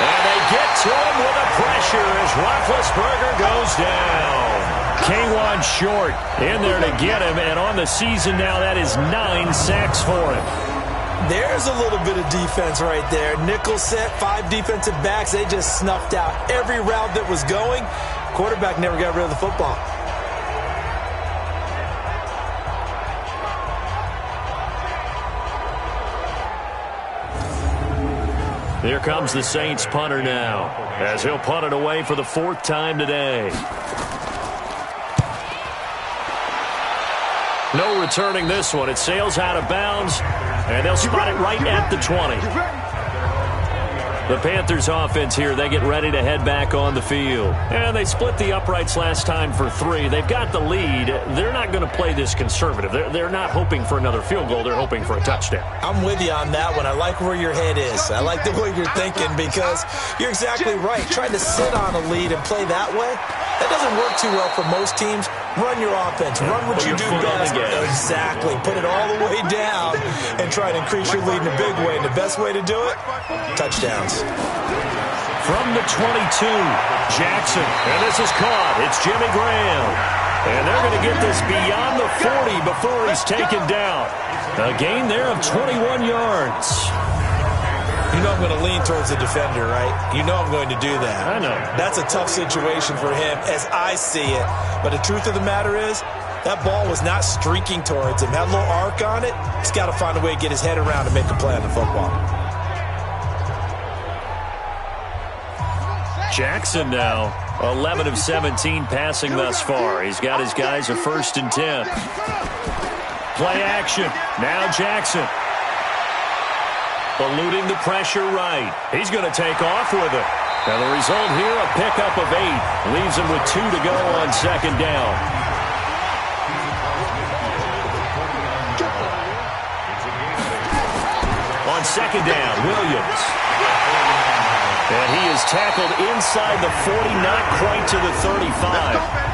And they get to him with a pressure as Roethlisberger goes down. K'Wan Short in there to get him. And on the season now, that is 9 sacks for him. There's a little bit of defense right there. Nickel set, 5 defensive backs. They just snuffed out every route that was going. Quarterback never got rid of the football. Here comes the Saints punter now, as he'll punt it away for the 4th time today. No returning this one. It sails out of bounds, and they'll spot it right at the 20. The Panthers offense here, they get ready to head back on the field. And they split the uprights last time for 3. They've got the lead. They're not going to play this conservative. They're not hoping for another field goal. They're hoping for a touchdown. I'm with you on that one. I like where your head is. I like the way you're thinking because you're exactly right. Trying to sit on a lead and play that way, that doesn't work too well for most teams. Run your offense. Run what you do best. Exactly. Put it all the way down and try to increase your lead in a big way. And the best way to do it, touchdowns. From the 22, Jackson. And this is caught. It's Jimmy Graham. And they're going to get this beyond the 40 before he's taken down. A gain there of 21 yards. You know I'm going to lean towards the defender, right? You know I'm going to do that. I know. That's a tough situation for him as I see it. But the truth of the matter is, that ball was not streaking towards him. Had a little arc on it. He's got to find a way to get his head around and make a play on the football. Jackson now, 11 of 17 passing thus far. He's got his guys a 1st and 10. Play action. Now Jackson. Eluding the pressure right. He's going to take off with it. And the result here, a pickup of 8. Leaves him with 2 to go on 2nd down. On 2nd down, Williams. And he is tackled inside the 40, not quite to the 35.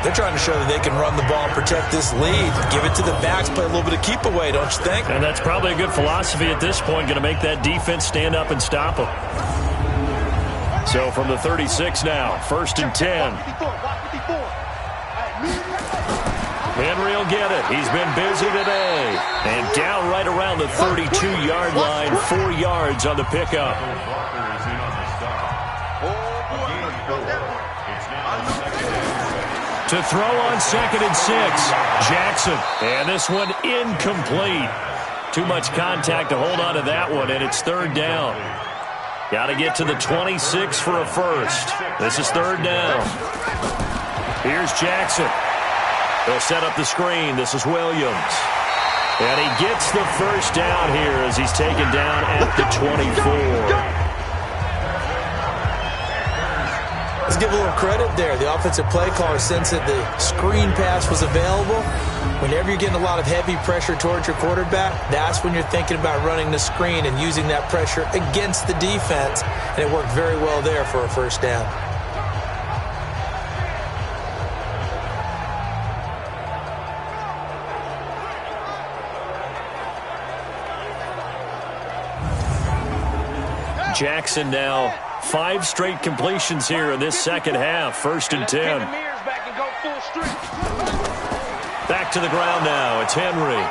They're trying to show that they can run the ball and protect this lead. Give it to the backs, play a little bit of keep away, don't you think? And that's probably a good philosophy at this point, going to make that defense stand up and stop them. So from the 36 now, 1st and 10. Henry will get it. He's been busy today. And down right around the 32-yard line, 4 yards on the pickup. To throw on 2nd and 6, Jackson. And this one incomplete. Too much contact to hold on to that one, and it's 3rd down. Got to get to the 26 for a first. This is 3rd down. Here's Jackson. They'll set up the screen. This is Williams. And he gets the first down here as he's taken down at the 24. Let's give a little credit there. The offensive play caller sensed that the screen pass was available. Whenever you're getting a lot of heavy pressure towards your quarterback, that's when you're thinking about running the screen and using that pressure against the defense. And it worked very well there for a 1st down. Jackson now 5 straight completions here in this 2nd half. 1st and 10. Back to the ground now. It's Henry.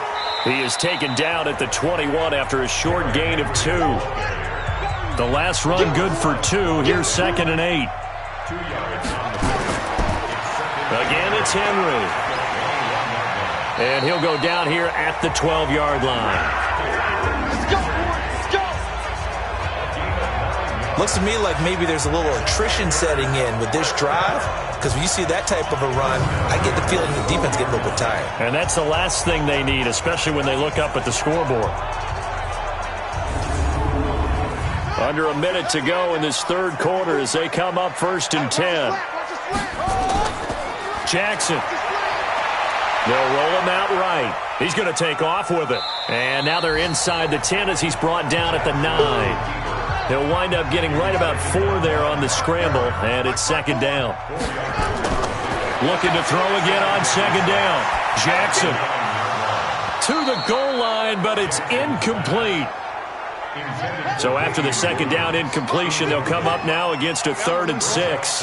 He is taken down at the 21 after a short gain of 2. The last run good for 2. Here's 2nd and 8. Again, it's Henry. And he'll go down here at the 12-yard line. Looks to me like maybe there's a little attrition setting in with this drive, because when you see that type of a run, I get the feeling the defense get a little bit tired. And that's the last thing they need, especially when they look up at the scoreboard. Under a minute to go in this 3rd quarter as they come up 1st and 10. Jackson. They'll roll him out right. He's going to take off with it. And now they're inside the 10 as he's brought down at the 9. He'll wind up getting right about 4 there on the scramble, and it's 2nd down. Looking to throw again on 2nd down. Jackson to the goal line, but it's incomplete. So after the 2nd down incompletion, they'll come up now against a 3rd and 6.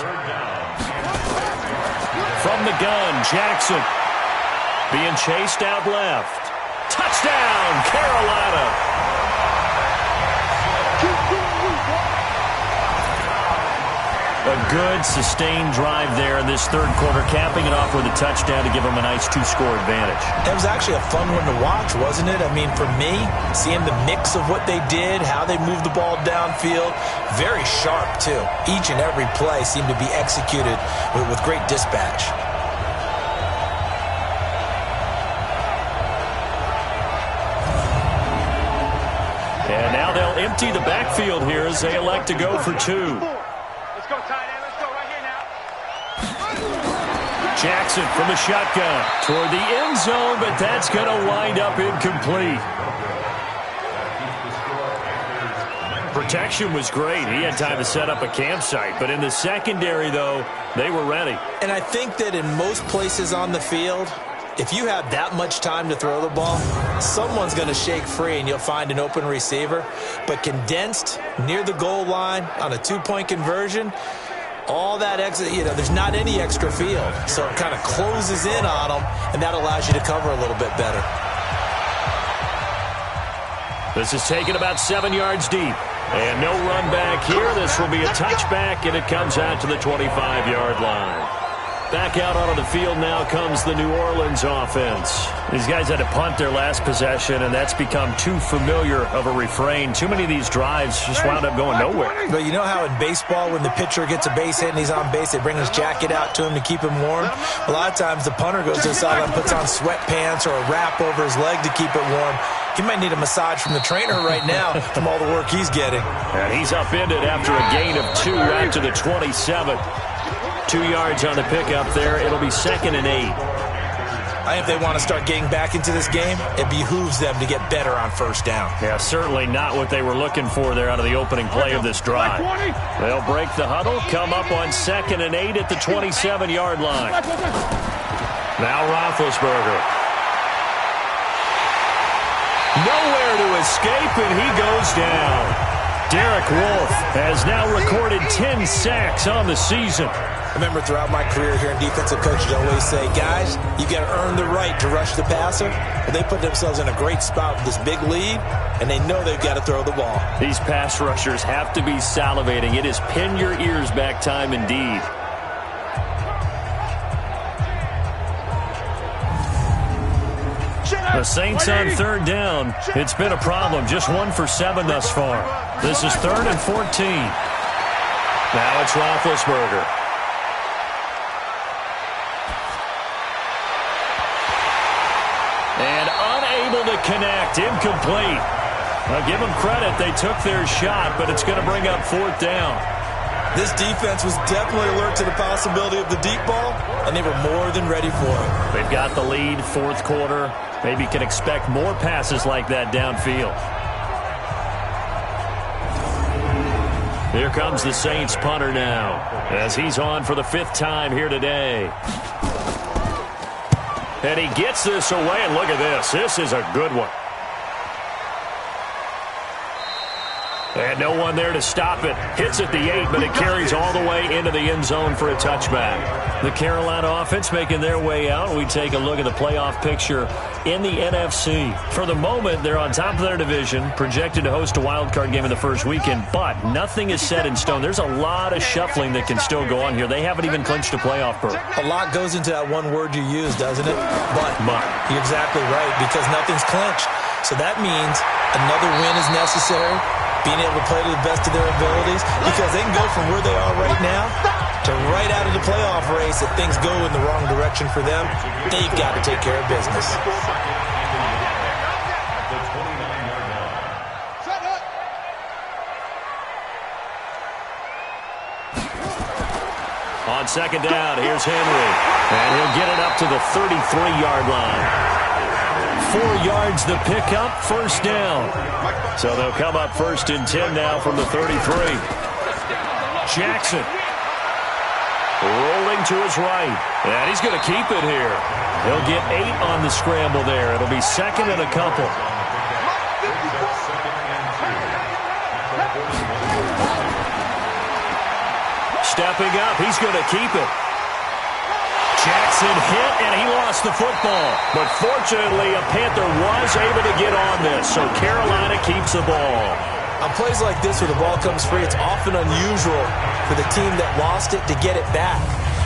From the gun, Jackson being chased out left. Touchdown, Carolina. A good, sustained drive there in this 3rd quarter, capping it off with a touchdown to give them a nice 2-score advantage. It was actually a fun one to watch, wasn't it? I mean, for me, seeing the mix of what they did, how they moved the ball downfield, very sharp, too. Each and every play seemed to be executed with great dispatch. And now they'll empty the backfield here as they elect to go for 2. Jackson from the shotgun toward the end zone, but that's going to wind up incomplete. protection was great. He had time to set up a campsite. But in the secondary, though, they were ready. And I think that in most places on the field, if you have that much time to throw the ball, someone's going to shake free and you'll find an open receiver. But condensed near the goal line on a two-point conversion, all that extra, there's not any extra field. So it kind of closes in on them, and that allows you to cover a little bit better. This is taken about 7 yards deep. And no run back here. This will be a touchback, and it comes out to the 25-yard line. Back out onto the field now comes the New Orleans offense. These guys had to punt their last possession, and that's become too familiar of a refrain. Too many of these drives just wound up going nowhere. But you know how in baseball, when the pitcher gets a base hit and he's on base, they bring his jacket out to him to keep him warm? A lot of times the punter goes to the sideline, puts on sweatpants or a wrap over his leg to keep it warm. He might need a massage from the trainer right now from all the work he's getting. And he's upended after a gain of 2 out to the 27. 2 yards on the pickup there. It'll be 2nd and 8. I think if they want to start getting back into this game, it behooves them to get better on first down. Yeah, certainly not what they were looking for there out of the opening play of this drive. They'll break the huddle, come up on 2nd and 8 at the 27-yard line. Now Roethlisberger. Nowhere to escape, and he goes down. Derek Wolfe has now recorded 10 sacks on the season. I remember throughout my career here in defensive coaches always say, guys, you got to earn the right to rush the passer. But they put themselves in a great spot with this big lead, and they know they've got to throw the ball. These pass rushers have to be salivating. It is pin your ears back time indeed. The Saints on 3rd down. It's been a problem. Just 1 for 7 thus far. This is 3rd and 14. Now it's Roethlisberger. And unable to connect. Incomplete. Now give them credit. They took their shot, but it's going to bring up 4th down. This defense was definitely alert to the possibility of the deep ball, and they were more than ready for it. They've got the lead, 4th quarter. Maybe can expect more passes like that downfield. Here comes the Saints punter now, as he's on for the 5th time here today. And he gets this away, and look at this. This is a good one. And no one there to stop it. Hits at the 8, but it carries all the way into the end zone for a touchback. The Carolina offense making their way out. We take a look at the playoff picture in the NFC. For the moment, they're on top of their division, projected to host a wild-card game in the first weekend, but nothing is set in stone. There's a lot of shuffling that can still go on here. They haven't even clinched a playoff berth. A lot goes into that one word you use, doesn't it? But. You're exactly right, because nothing's clinched. So that means another win is necessary, being able to play to the best of their abilities, because they can go from where they are right now to right out of the playoff race. If things go in the wrong direction for them, they've got to take care of business. On 2nd down, here's Henry, and he'll get it up to the 33-yard line. 4 yards the pickup, 1st down. So they'll come up 1st and 10 now from the 33. Jackson rolling to his right, and he's going to keep it here. He'll get 8 on the scramble there. It'll be 2nd and a couple. Stepping up, he's going to keep it. Jackson hit, and he lost the football. But fortunately, a Panther was able to get on this, so Carolina keeps the ball. On plays like this where the ball comes free, it's often unusual for the team that lost it to get it back.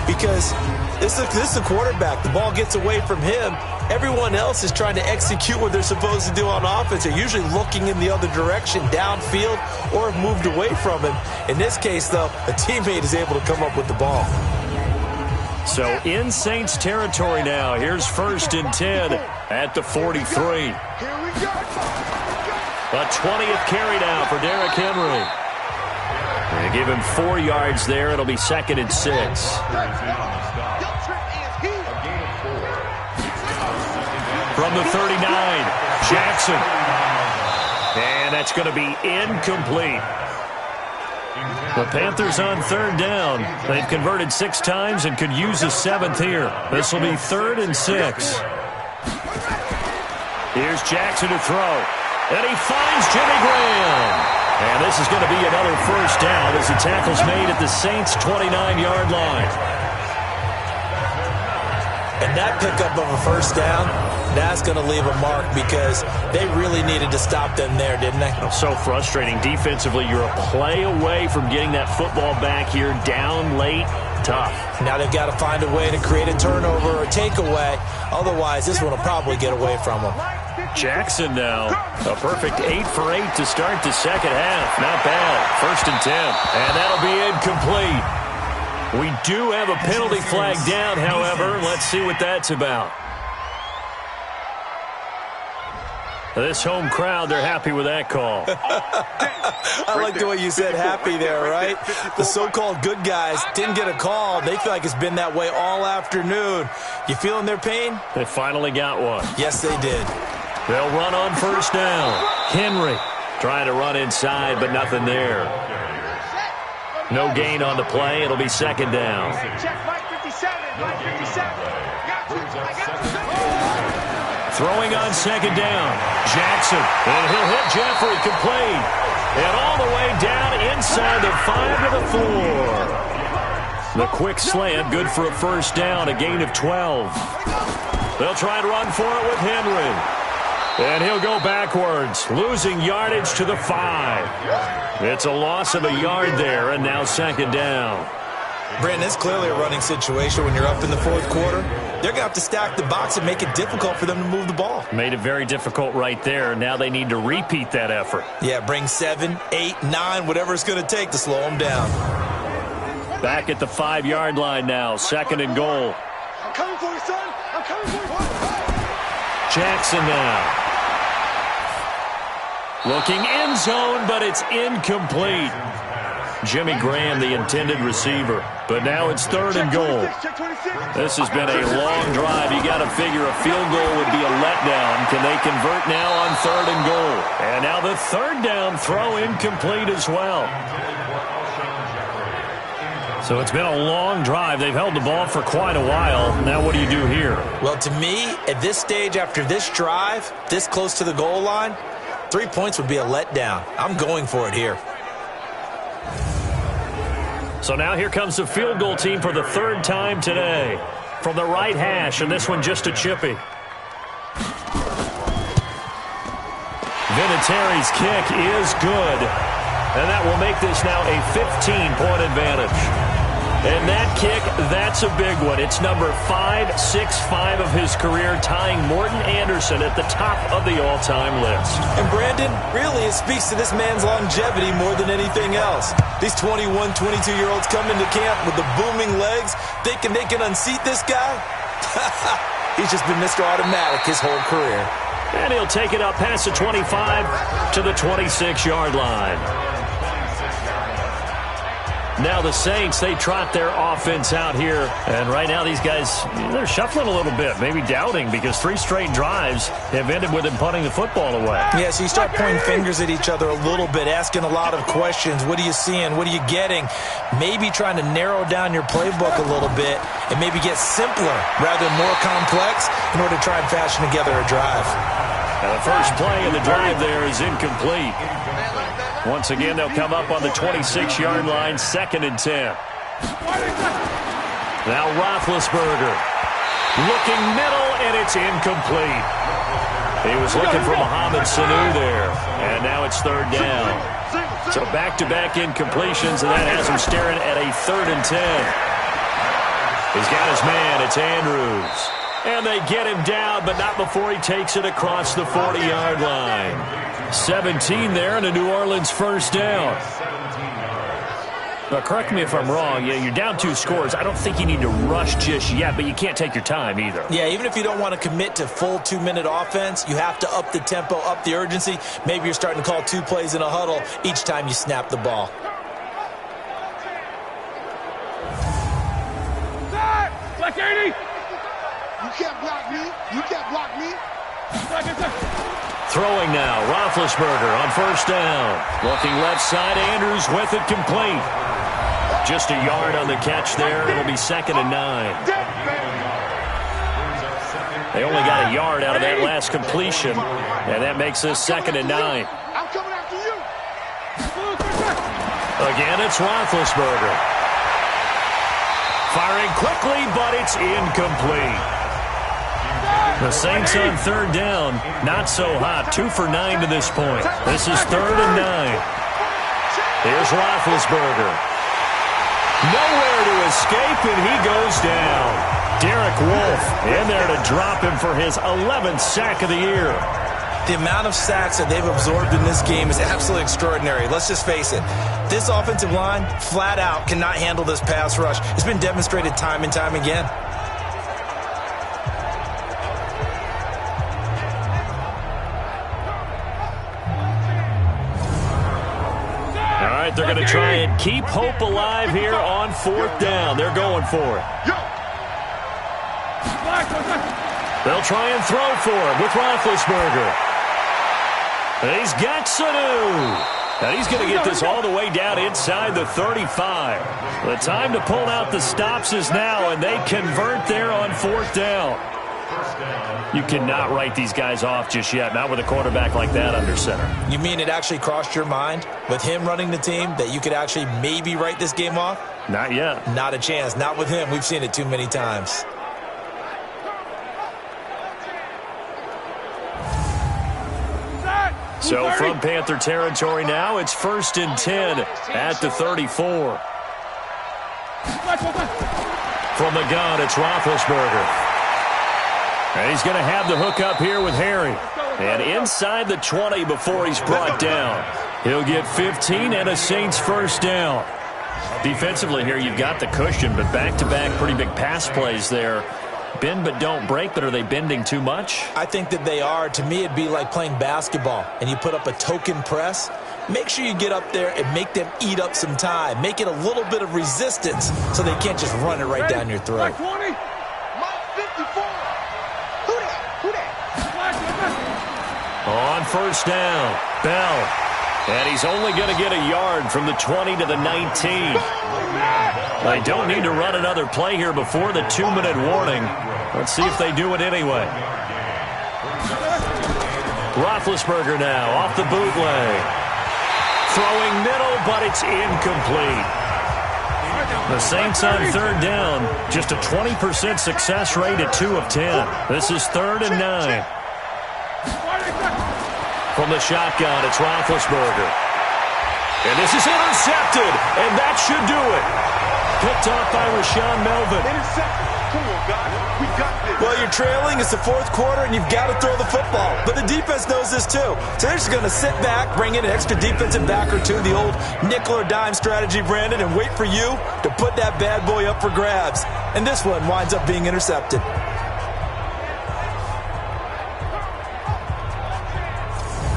Because this is the quarterback. The ball gets away from him. Everyone else is trying to execute what they're supposed to do on offense. They're usually looking in the other direction, downfield, or have moved away from him. In this case, though, a teammate is able to come up with the ball. So in Saints territory now. Here's 1st and 10 at the 43. A 20th carry now for Derrick Henry. They give him 4 yards there. It'll be 2nd and 6. From the 39, Jackson. And that's going to be incomplete. The Panthers on third down. They've converted 6 times and could use a 7th here. This will be 3rd and 6. Here's Jackson to throw. And he finds Jimmy Graham. And this is going to be another first down as the tackle's made at the Saints' 29-yard line. And that pickup of a first down, that's going to leave a mark because they really needed to stop them there, didn't they? So frustrating. Defensively, you're a play away from getting that football back here down late. Tough. Now they've got to find a way to create a turnover or takeaway. Otherwise, this one will probably get away from them. Jackson now. A perfect 8 for 8 to start the second half. Not bad. 1st and 10. And that'll be incomplete. We do have a penalty flag down, however. Let's see what that's about. This home crowd, they're happy with that call. I like the way you said happy there, right? The so-called good guys didn't get a call. They feel like it's been that way all afternoon. You feeling their pain? They finally got one. Yes, they did. They'll run on first down. Henry trying to run inside, but nothing there. No gain on the play. It'll be 2nd down. Throwing on 2nd down. Jackson. And he'll hit Jeffrey. Complete. And all the way down inside the 5 to the 4. The quick slant, good for a first down, a gain of 12. They'll try to run for it with Henry. And he'll go backwards, losing yardage to the 5. It's a loss of a yard there, and now 2nd down. Brandon, it's clearly a running situation when you're up in the 4th quarter. They're going to have to stack the box and make it difficult for them to move the ball. Made it very difficult right there. Now they need to repeat that effort. Yeah, bring 7, 8, 9, whatever it's going to take to slow them down. Back at the 5-yard line now, 2nd and goal. I'm coming for you, son. I'm coming for you. Jackson now. Looking end zone, but it's incomplete. Jimmy Graham, the intended receiver. But now it's 3rd and goal. This has been a long drive. You got to figure a field goal would be a letdown. Can they convert now on 3rd and goal? And now the 3rd down throw incomplete as well. So it's been a long drive. They've held the ball for quite a while. Now what do you do here? Well, to me, at this stage after this drive, this close to the goal line, 3 points would be a letdown. I'm going for it here. So now here comes the field goal team for the 3rd time today. From the right hash, and this one just a chippy. Vinatieri's kick is good. And that will make this now a 15-point advantage. And that kick, that's a big one. It's number 565 of his career, tying Morton Anderson at the top of the all-time list. And Brandon, really it speaks to this man's longevity more than anything else. These 21, 22-year-olds come into camp with the booming legs, thinking they can unseat this guy. He's just been Mr. Automatic his whole career. And he'll take it up past the 25 to the 26-yard line. Now the Saints, they trot their offense out here. And right now these guys, they're shuffling a little bit, maybe doubting, because 3 straight drives have ended with them punting the football away. Yeah, so you start pointing fingers at each other a little bit, asking a lot of questions. What are you seeing? What are you getting? Maybe trying to narrow down your playbook a little bit and maybe get simpler rather than more complex in order to try and fashion together a drive. Now the first play of the drive there is incomplete. Once again, they'll come up on the 26-yard line, 2nd and 10. Now Roethlisberger looking middle, and it's incomplete. He was looking for Mohamed Sanu there, and now it's 3rd down. So back-to-back incompletions, and that has him staring at a 3rd and 10. He's got his man. It's Andrews. And they get him down, but not before he takes it across the 40-yard line. 17 there and a New Orleans first down. Now, correct me if I'm wrong. Yeah, you're down 2 scores. I don't think you need to rush just yet, but you can't take your time either. Yeah, even if you don't want to commit to full 2-minute offense, you have to up the tempo, up the urgency. Maybe you're starting to call 2 plays in a huddle each time you snap the ball. Black 80! You can't block me. You can't block me. Throwing now, Roethlisberger on first down. Looking left side, Andrews with it complete. Just a yard on the catch there. It'll be 2nd and 9. They only got a yard out of that last completion, and that makes this 2nd and 9. I'm coming after you. Again, it's Roethlisberger. Firing quickly, but it's incomplete. The Saints on 3rd down, not so hot. 2 for 9 to this point. This is 3rd and 9. Here's Roethlisberger. Nowhere to escape, and he goes down. Derek Wolfe in there to drop him for his 11th sack of the year. The amount of sacks that they've absorbed in this game is absolutely extraordinary. Let's just face it. This offensive line, flat out, cannot handle this pass rush. It's been demonstrated time and time again. All right, they're going to try and keep hope alive here on 4th down. They're going for it. They'll try and throw for him with Roethlisberger. And he's got Sanu. And he's going to get this all the way down inside the 35. The time to pull out the stops is now, and they convert there on 4th down. You cannot write these guys off just yet, not with a quarterback like that under center. You mean it actually crossed your mind with him running the team that you could actually maybe write this game off? Not yet. Not a chance. Not with him. We've seen it too many times. So from Panther territory now, it's 1st and 10 at the 34. From the gun, it's Roethlisberger. And he's going to have the hook up here with Harry. And inside the 20 before he's brought down. He'll get 15 and a Saints 1st down. Defensively here, you've got the cushion, but back-to-back pretty big pass plays there. Bend but don't break, but are they bending too much? I think that they are. To me, it'd be like playing basketball, and you put up a token press. Make sure you get up there and make them eat up some time. Make it a little bit of resistance so they can't just run it right down your throat. On 1st down, Bell. And he's only going to get a yard from the 20 to the 19. They don't need to run another play here before the 2-minute warning. Let's see if they do it anyway. Roethlisberger now off the bootleg. Throwing middle, but it's incomplete. The Saints on 3rd down. Just a 20% success rate at 2 of 10. This is 3rd and 9. From the shotgun, it's Roethlisberger. And this is intercepted, and that should do it. Picked off by Rashaan Melvin. Come on, guys. We got this. Well, you're trailing. It's the 4th quarter, and you've got to throw the football. But the defense knows this, too. So they're just going to sit back, bring in an extra defensive back or two, the old nickel or dime strategy, Brandon, and wait for you to put that bad boy up for grabs. And this one winds up being intercepted.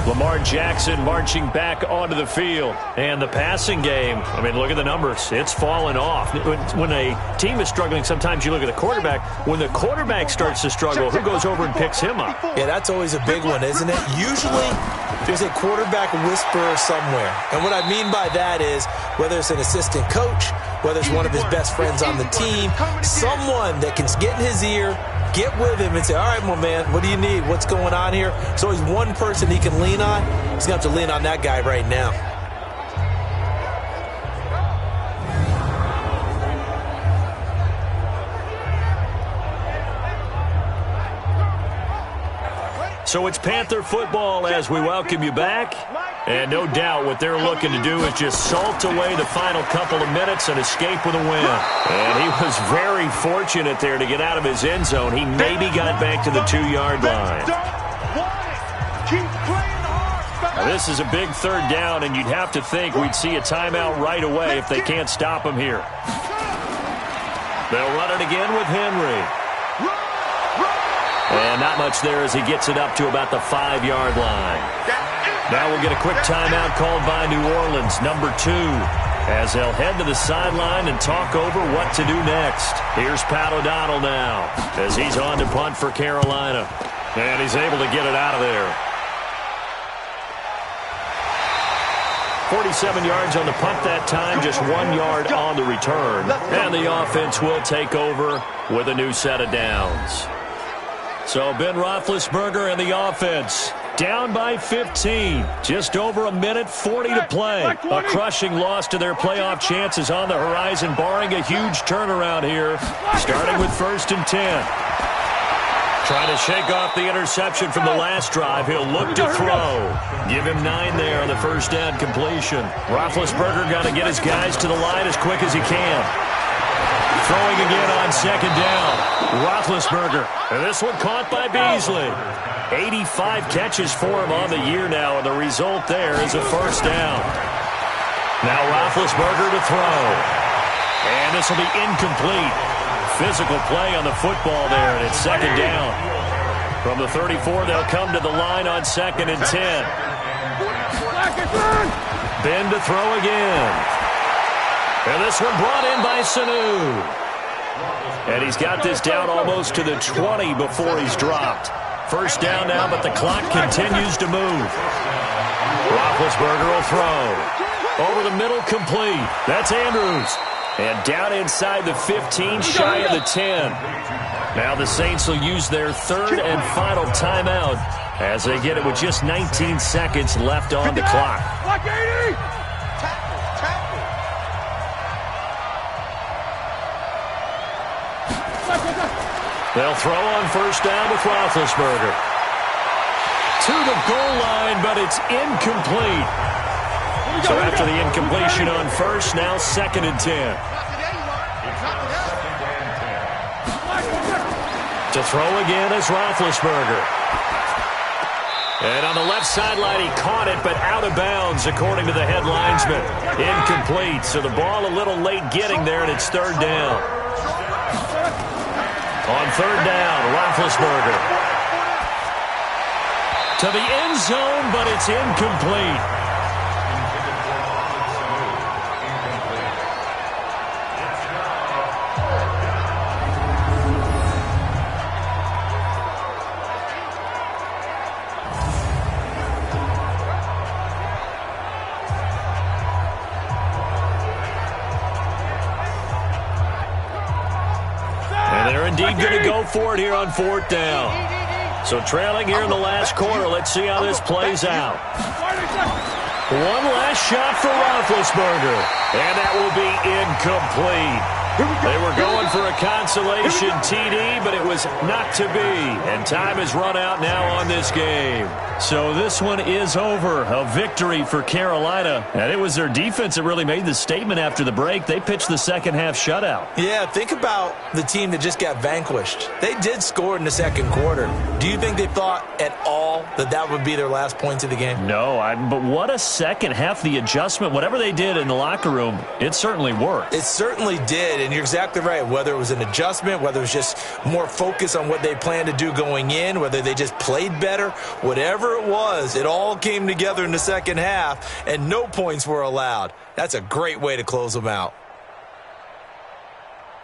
Lamar Jackson marching back onto the field. And the passing game, I mean, look at the numbers. It's fallen off. When a team is struggling, sometimes you look at the quarterback. When the quarterback starts to struggle, who goes over and picks him up? Yeah, that's always a big one, isn't it? Usually, there's a quarterback whisperer somewhere. And what I mean by that is, whether it's an assistant coach, whether it's one of his best friends on the team, someone that can get in his ear, get with him and say, all right, my man, what do you need? What's going on here? There's always one person he can lean on. He's going to have to lean on that guy right now. So it's Panther football as we welcome you back. And no doubt what they're looking to do is just salt away the final couple of minutes and escape with a win. And he was very fortunate there to get out of his end zone. He maybe got back to the 2-yard line. Now, this is a big 3rd down, and you'd have to think we'd see a timeout right away if they can't stop him here. They'll run it again with Henry. And not much there as he gets it up to about the 5-yard line. Now we'll get a quick timeout called by New Orleans, number 2, as they'll head to the sideline and talk over what to do next. Here's Pat O'Donnell now as he's on to punt for Carolina. And he's able to get it out of there. 47 yards on the punt that time, just 1 yard on the return. And the offense will take over with a new set of downs. So Ben Roethlisberger and the offense down by 15. Just over a minute, 40 to play. A crushing loss to their playoff chances on the horizon, barring a huge turnaround here, starting with 1st and 10. Trying to shake off the interception from the last drive. He'll look to throw. Give him 9 there on the first down completion. Roethlisberger got to get his guys to the line as quick as he can. Throwing again on 2nd down. Roethlisberger. And this one caught by Beasley. 85 catches for him on the year now, and the result there is a 1st down. Now Roethlisberger to throw. And this will be incomplete. Physical play on the football there, and it's 2nd down. From the 34, they'll come to the line on 2nd and 10. Ben to throw again. And this one brought in by Sanu. And he's got this down almost to the 20 before he's dropped. 1st down now, but the clock continues to move. Roethlisberger will throw. Over the middle, complete. That's Andrews. And down inside the 15, shy of the 10. Now the Saints will use their 3rd and final timeout as they get it with just 19 seconds left on the clock. They'll throw on 1st down with Roethlisberger. To the goal line, but it's incomplete. So after the incompletion on 1st, now 2nd and 10. To throw again is Roethlisberger. And on the left sideline, he caught it, but out of bounds, according to the head linesman. Incomplete, so the ball a little late getting there, and it's 3rd down. On 3rd down, Roethlisberger. To the end zone, but it's incomplete. Indeed going to go for it here on 4th down. So trailing here in the last quarter. Let's see how this plays out. One last shot for Roethlisberger. And that will be incomplete. They were going for a consolation TD, but it was not to be. And time has run out now on this game. So this one is over. A victory for Carolina. And it was their defense that really made the statement after the break. They pitched the second half shutout. Yeah, think about the team that just got vanquished. They did score in the 2nd quarter. Do you think they thought at all that that would be their last points of the game? No, but what a second half. The adjustment, whatever they did in the locker room, it certainly worked. It certainly did, and you're exactly right. Whether it was an adjustment, whether it was just more focus on what they planned to do going in, whether they just played better, whatever it was, it all came together in the 2nd half, and no points were allowed. That's a great way to close them out.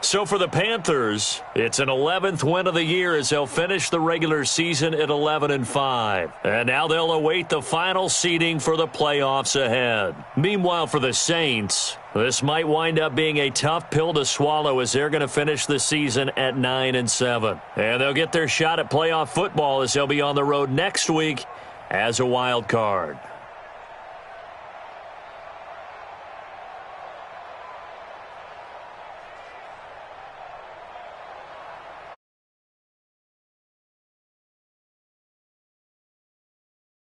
So for the Panthers, it's an 11th win of the year as they'll finish the regular season at 11-5. And now they'll await the final seeding for the playoffs ahead. Meanwhile, for the Saints, this might wind up being a tough pill to swallow as they're going to finish the season at 9-7. And they'll get their shot at playoff football as they'll be on the road next week as a wild card.